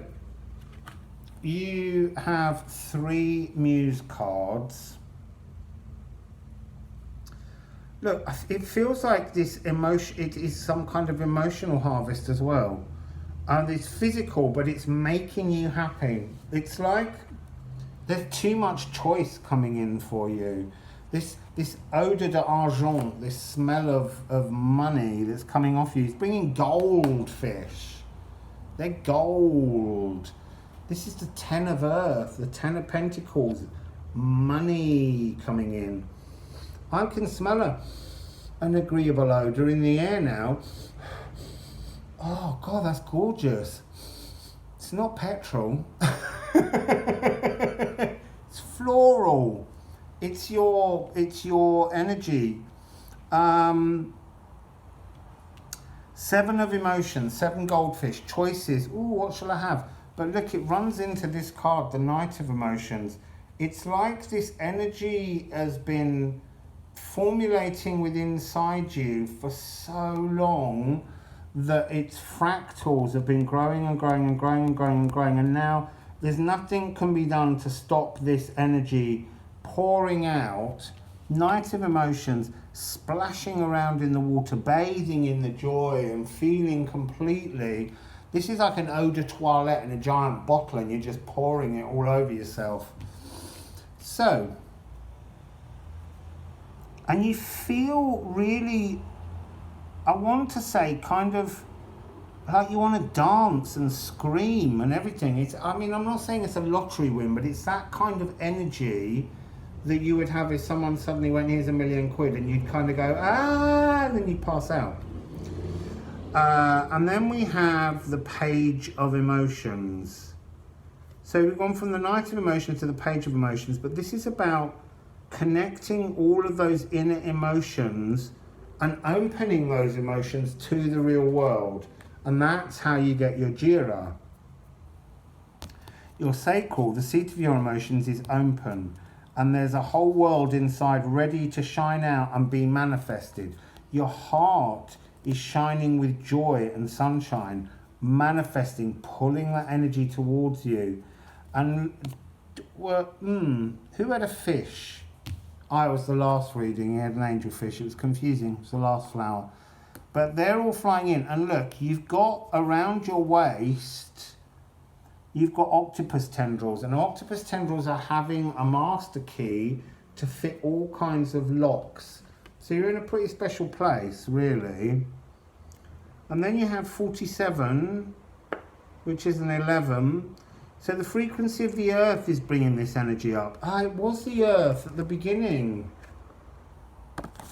you have 3 Muse cards. Look, it feels like this emotion, it is some kind of emotional harvest as well. And it's physical, but it's making you happy. It's like there's too much choice coming in for you. This odor d'argent, this smell of money that's coming off you, it's bringing goldfish. They're gold. This is the 10 of Earth, the 10 of Pentacles. Money coming in. I can smell an agreeable odour in the air now. Oh God, that's gorgeous. It's not petrol. It's floral. It's your energy. 7 of emotions, 7 goldfish, choices. Ooh, what shall I have? But look, it runs into this card, the Knight of Emotions. It's like this energy has been formulating within inside you for so long that its fractals have been growing and growing and growing and growing and growing, and now there's nothing can be done to stop this energy pouring out. Night of emotions, splashing around in the water, bathing in the joy and feeling completely. This is like an eau de toilette in a giant bottle, and you're just pouring it all over yourself. So, and you feel really, I want to say, kind of like you want to dance and scream and everything. It's, I mean, I'm not saying it's a lottery win, but it's that kind of energy that you would have if someone suddenly went, here's £1 million, and you'd kind of go, ah, and then you'd pass out. And then we have the page of emotions. So we've gone from the Knight of Emotions to the Page of Emotions, but this is about connecting all of those inner emotions and opening those emotions to the real world. And that's how you get your Jira. Your sacral, the seat of your emotions, is open, and there's a whole world inside ready to shine out and be manifested. Your heart is shining with joy and sunshine, manifesting, pulling that energy towards you. And well, who had a fish? I was the last reading. He had an angelfish. It was confusing. It was the last flower. But they're all flying in. And look, you've got around your waist, you've got octopus tendrils. And octopus tendrils are having a master key to fit all kinds of locks. So you're in a pretty special place, really. And then you have 47, which is an 11. So the frequency of the earth is bringing this energy up. Ah, it was the earth at the beginning.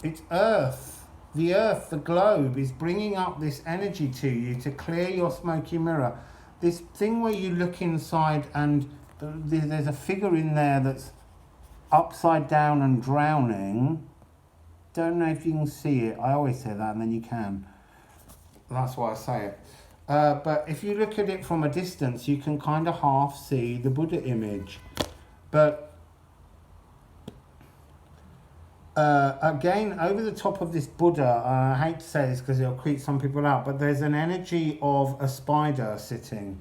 It's earth. The earth, the globe, is bringing up this energy to you to clear your smoky mirror. This thing where you look inside and there's a figure in there that's upside down and drowning. Don't know if you can see it. I always say that, and then you can. That's why I say it. But if you look at it from a distance, you can kind of half see the Buddha image. But again, over the top of this Buddha, I hate to say this because it'll creep some people out, but there's an energy of a spider sitting.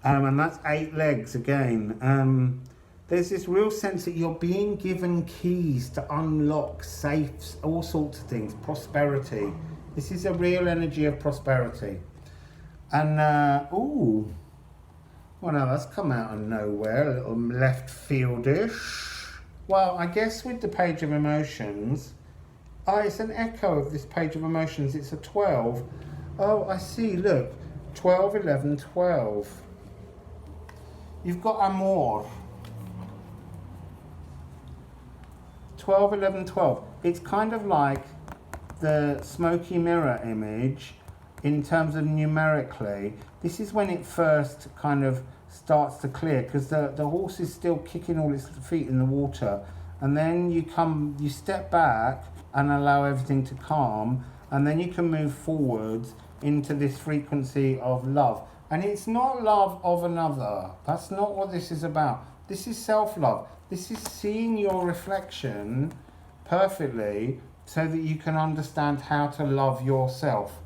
And that's 8 legs again. There's this real sense that you're being given keys to unlock safes, all sorts of things, prosperity. This is a real energy of prosperity. And, well, now that's come out of nowhere, a little left fieldish. Well, I guess with the Page of Emotions, it's an echo of this Page of Emotions. It's a 12. Oh, I see, look, 12, 11, 12. You've got Amor. 12, 11, 12. It's kind of like the smoky mirror image in terms of numerically. This is when it first kind of starts to clear, because the horse is still kicking all its feet in the water, and then you step back and allow everything to calm, and then you can move forwards into this frequency of love. And it's not love of another. That's not what this is about. This is self-love. This is seeing your reflection perfectly so that you can understand how to love yourself.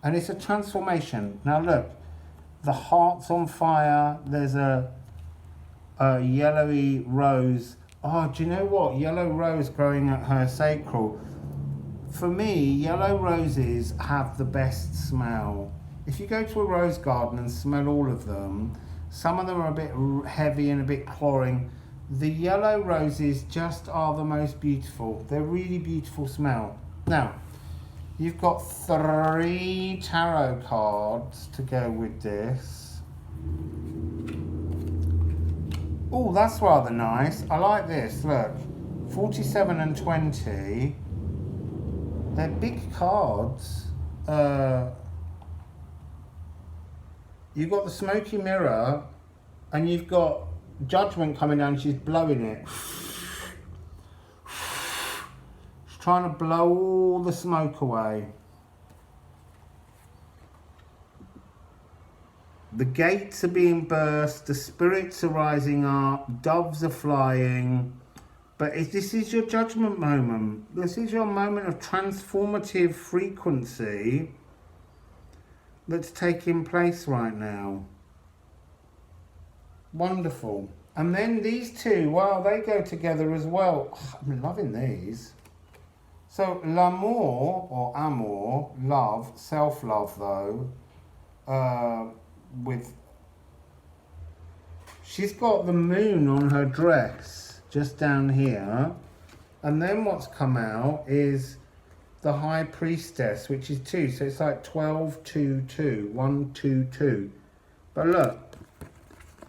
And it's a transformation. Now look, the heart's on fire. There's a yellowy rose. Oh, do you know what? Yellow rose growing at her sacral. For me, yellow roses have the best smell. If you go to a rose garden and smell all of them, some of them are a bit heavy and a bit cloying. The yellow roses just are the most beautiful. They're really beautiful smell. Now, you've got 3 tarot cards to go with this. Oh, that's rather nice. I like this, look. 47 and 20. They're big cards. You've got the smoky mirror, and you've got Judgment coming down. She's blowing it. She's trying to blow all the smoke away. The gates are being burst. The spirits are rising up. Doves are flying. But this is your judgment moment. This is your moment of transformative frequency that's taking place right now. Wonderful. And then these two, wow, they go together as well. I'm loving these. So l'amour, or amour, love, self-love though, with... She's got the moon on her dress, just down here. And then what's come out is the High Priestess, which is 2. So it's like 12, 2, 2, 1, 2, 2. But look,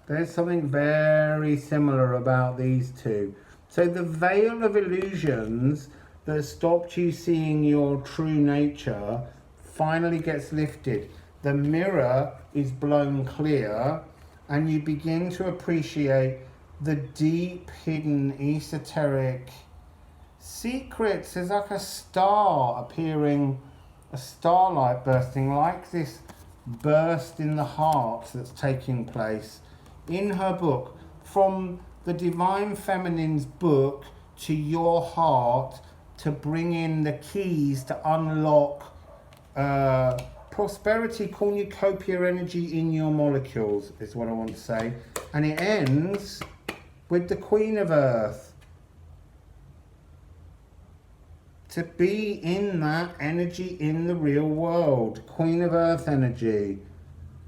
there's something very similar about these two. So the veil of illusions that stopped you seeing your true nature finally gets lifted. The mirror is blown clear, and you begin to appreciate the deep, hidden, esoteric secrets. There's like a star appearing, a starlight bursting, like this burst in the heart that's taking place in her book. From the Divine Feminine's book to your heart, to bring in the keys to unlock prosperity, cornucopia energy in your molecules, is what I want to say. And it ends with the Queen of Earth. To be in that energy in the real world. Queen of Earth energy.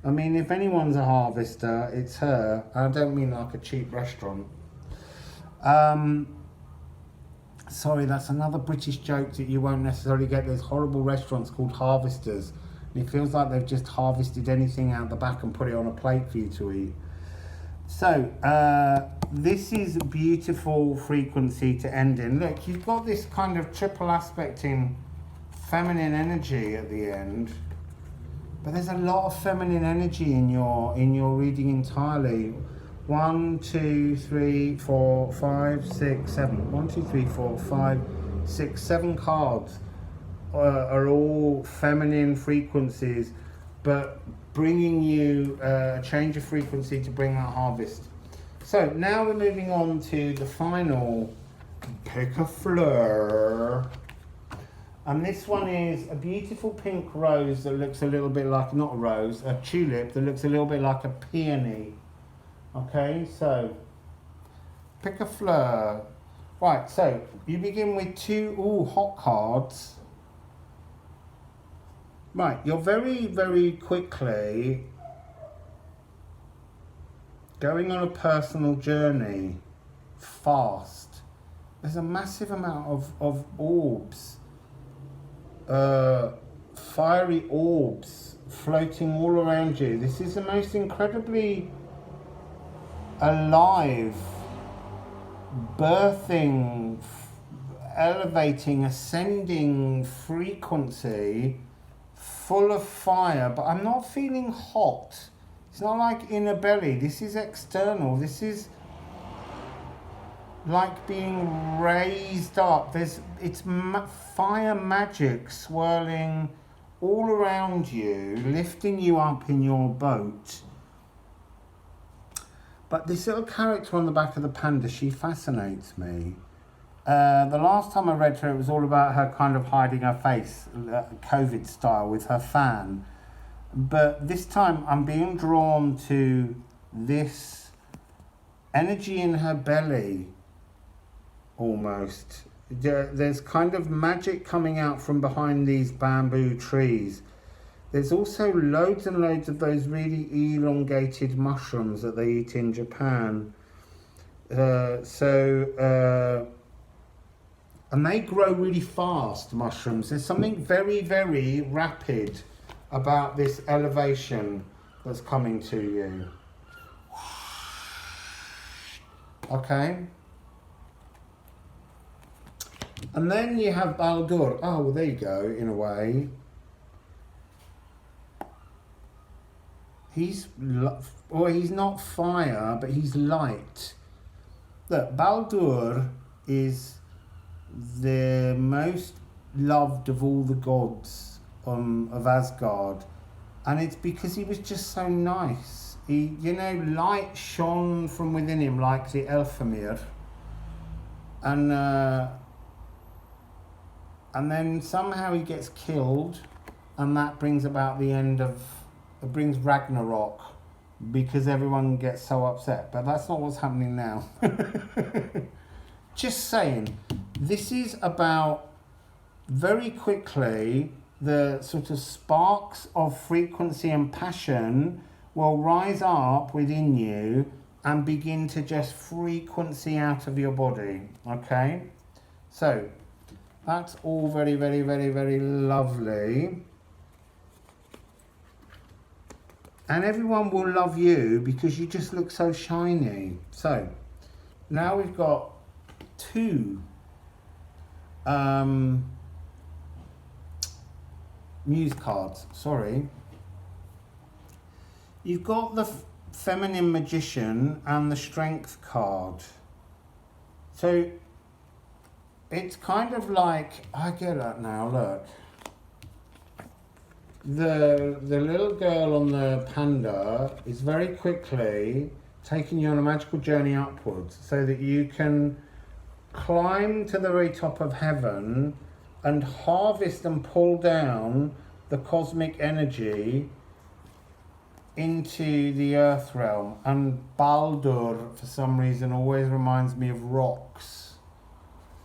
I mean, if anyone's a harvester, it's her. I don't mean like a cheap restaurant. Sorry, that's another British joke that you won't necessarily get. There's horrible restaurants called harvesters. And it feels like they've just harvested anything out the back and put it on a plate for you to eat. So, this is a beautiful frequency to end in. Look, you've got this kind of triple aspecting feminine energy at the end. But there's a lot of feminine energy in your reading entirely. 1, 2, 3, 4, 5, 6, 7. 1, 2, 3, 4, 5, 6, 7 cards are all feminine frequencies, but bringing you a change of frequency to bring that harvest. So now we're moving on to the final pick a Fleur. And this one is a beautiful pink rose that looks a little bit like, not a rose, a tulip that looks a little bit like a peony. Okay, so pick a Fleur. Right, so you begin with 2 hot cards. Right, you're very, very quickly going on a personal journey, fast. There's a massive amount of orbs, fiery orbs floating all around you. This is the most incredibly alive, birthing, elevating, ascending frequency, full of fire, but I'm not feeling hot. It's not like inner belly. This is external. This is like being raised up. It's fire magic swirling all around you, lifting you up in your boat. But this little character on the back of the panda, she fascinates me. The last time I read her, it was all about her kind of hiding her face, COVID style, with her fan. But this time I'm being drawn to this energy in her belly, almost. There's kind of magic coming out from behind these bamboo trees. There's also loads and loads of those really elongated mushrooms that they eat in Japan. And they grow really fast, mushrooms. There's something very, very rapid about this elevation that's coming to you. Okay? And then you have Baldur. Oh, well, there you go, in a way. He's not fire, but he's light. Look, Baldur is the most loved of all the gods of Asgard, and it's because he was just so nice. Light shone from within him like the Elfamir, And then somehow he gets killed, and that brings about the end of, it brings Ragnarok, because everyone gets so upset. But that's not what's happening now. Just saying, this is about, very quickly, the sort of sparks of frequency and passion will rise up within you and begin to just frequency out of your body, okay? So, that's all very, very, very, very lovely. And everyone will love you because you just look so shiny. So, now we've got two Muse cards, sorry. You've got the Feminine Magician and the Strength card. So, it's kind of like, I get that now, look. The little girl on the panda is very quickly taking you on a magical journey upwards so that you can climb to the very top of heaven and harvest and pull down the cosmic energy into the earth realm. And Baldur, for some reason, always reminds me of rocks.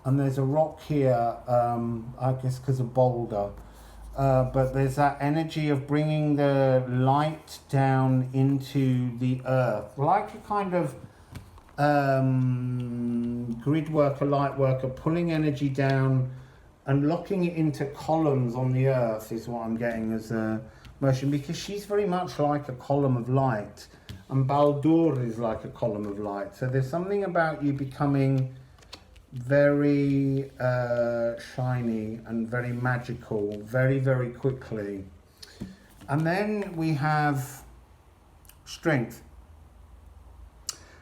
And there's a rock here, I guess because of boulder. But there's that energy of bringing the light down into the earth. Like a kind of grid worker, light worker, pulling energy down and locking it into columns on the earth is what I'm getting as a motion, because she's very much like a column of light and Baldur is like a column of light. So there's something about you becoming very shiny and very magical very, very quickly. And then we have Strength.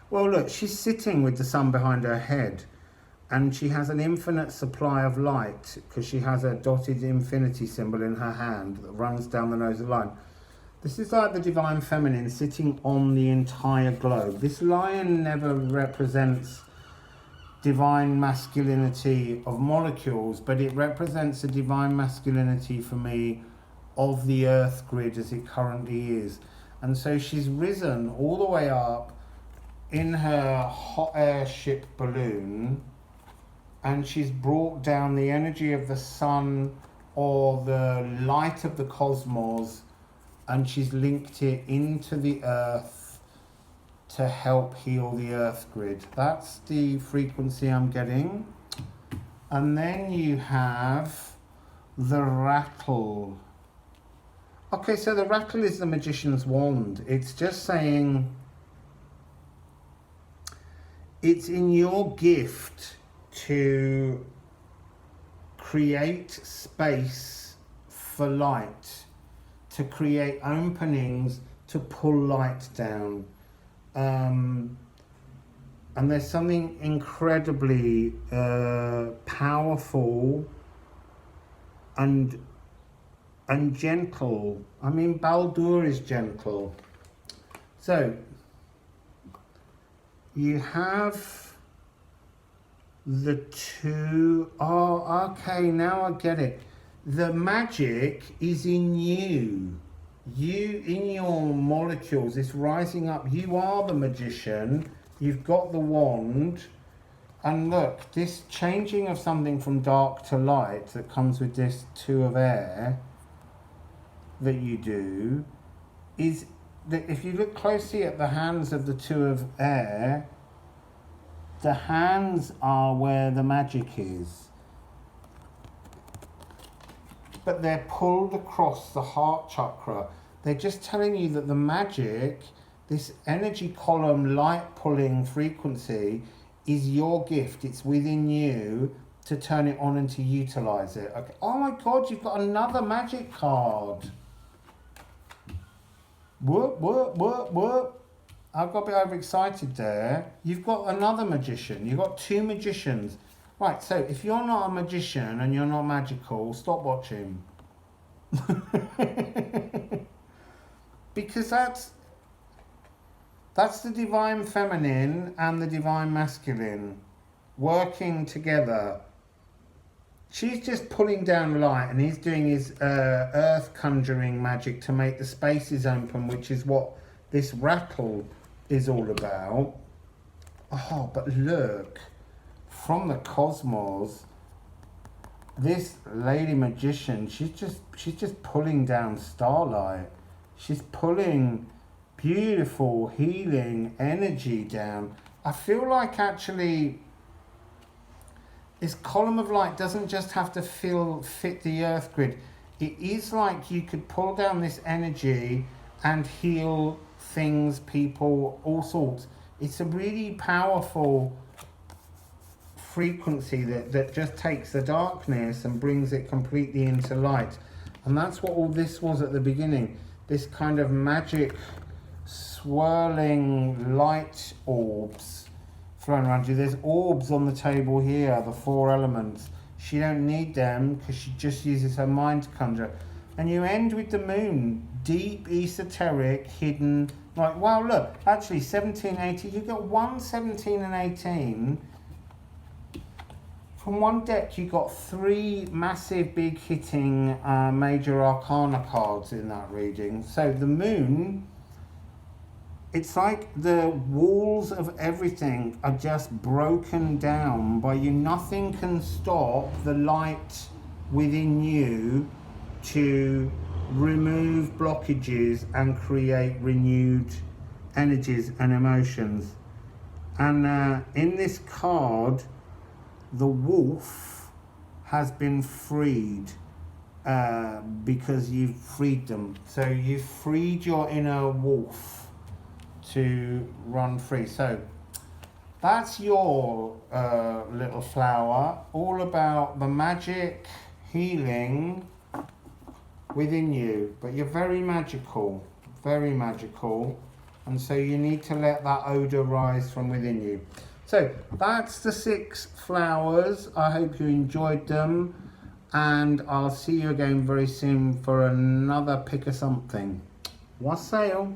Well, look, she's sitting with the sun behind her head and she has an infinite supply of light because she has a dotted infinity symbol in her hand that runs down the nose of the line. This is like the Divine Feminine sitting on the entire globe. This lion never represents divine masculinity of molecules, but it represents a divine masculinity for me of the earth grid as it currently is. And so she's risen all the way up in her hot air ship balloon, and she's brought down the energy of the sun or the light of the cosmos, and she's linked it into the earth to help heal the earth grid. That's the frequency I'm getting. And then you have the rattle. Okay, so the rattle is the magician's wand. It's just saying it's in your gift to create space for light, to create openings to pull light down. And there's something incredibly powerful and gentle. I mean, Baldur is gentle. So, you have the two, oh, okay, now I get it. The magic is in you. You, in your molecules, it's rising up. You are the magician. You've got the wand. And look, this changing of something from dark to light that comes with this two of air that you do is that if you look closely at the hands of the two of air, the hands are where the magic is. But they're pulled across the heart chakra. They're just telling you that the magic, this energy column, light pulling frequency, is your gift. It's within you to turn it on and to utilize it. Okay. Oh my God, you've got another magic card. Whoop, whoop, whoop, whoop. I got a bit overexcited there. You've got another magician. You've got two magicians. Right, so if you're not a magician and you're not magical, stop watching. Because that's the divine feminine and the divine masculine. working together. She's just pulling down light and he's doing his earth conjuring magic to make the spaces open, which is what this rattle is all about. Oh, but look, from the cosmos, this lady magician, she's just pulling down starlight. She's pulling beautiful healing energy down. I feel like actually this column of light doesn't just have to fit the earth grid. It is like you could pull down this energy and heal things, people, all sorts. It's a really powerful frequency that just takes the darkness and brings it completely into light. And that's what all this was at the beginning. This kind of magic swirling light orbs flowing around you. There's orbs on the table here, the 4 elements. She don't need them because she just uses her mind to conjure. And you end with the moon, deep, esoteric, hidden. Like, wow, look, actually 17, 18, you got 1, 17 and 18. From one deck, you got 3 massive, big hitting major arcana cards in that reading. So the moon, it's like the walls of everything are just broken down by you. Nothing can stop the light within you to remove blockages and create renewed energies and emotions. And in this card, the wolf has been freed because you've freed them. So you've freed your inner wolf to run free. So that's your little flower, all about the magic healing within you. But you're very magical, and so you need to let that odor rise from within you. So that's the 6 flowers. I hope you enjoyed them, and I'll see you again very soon for another pick of something. Wassail.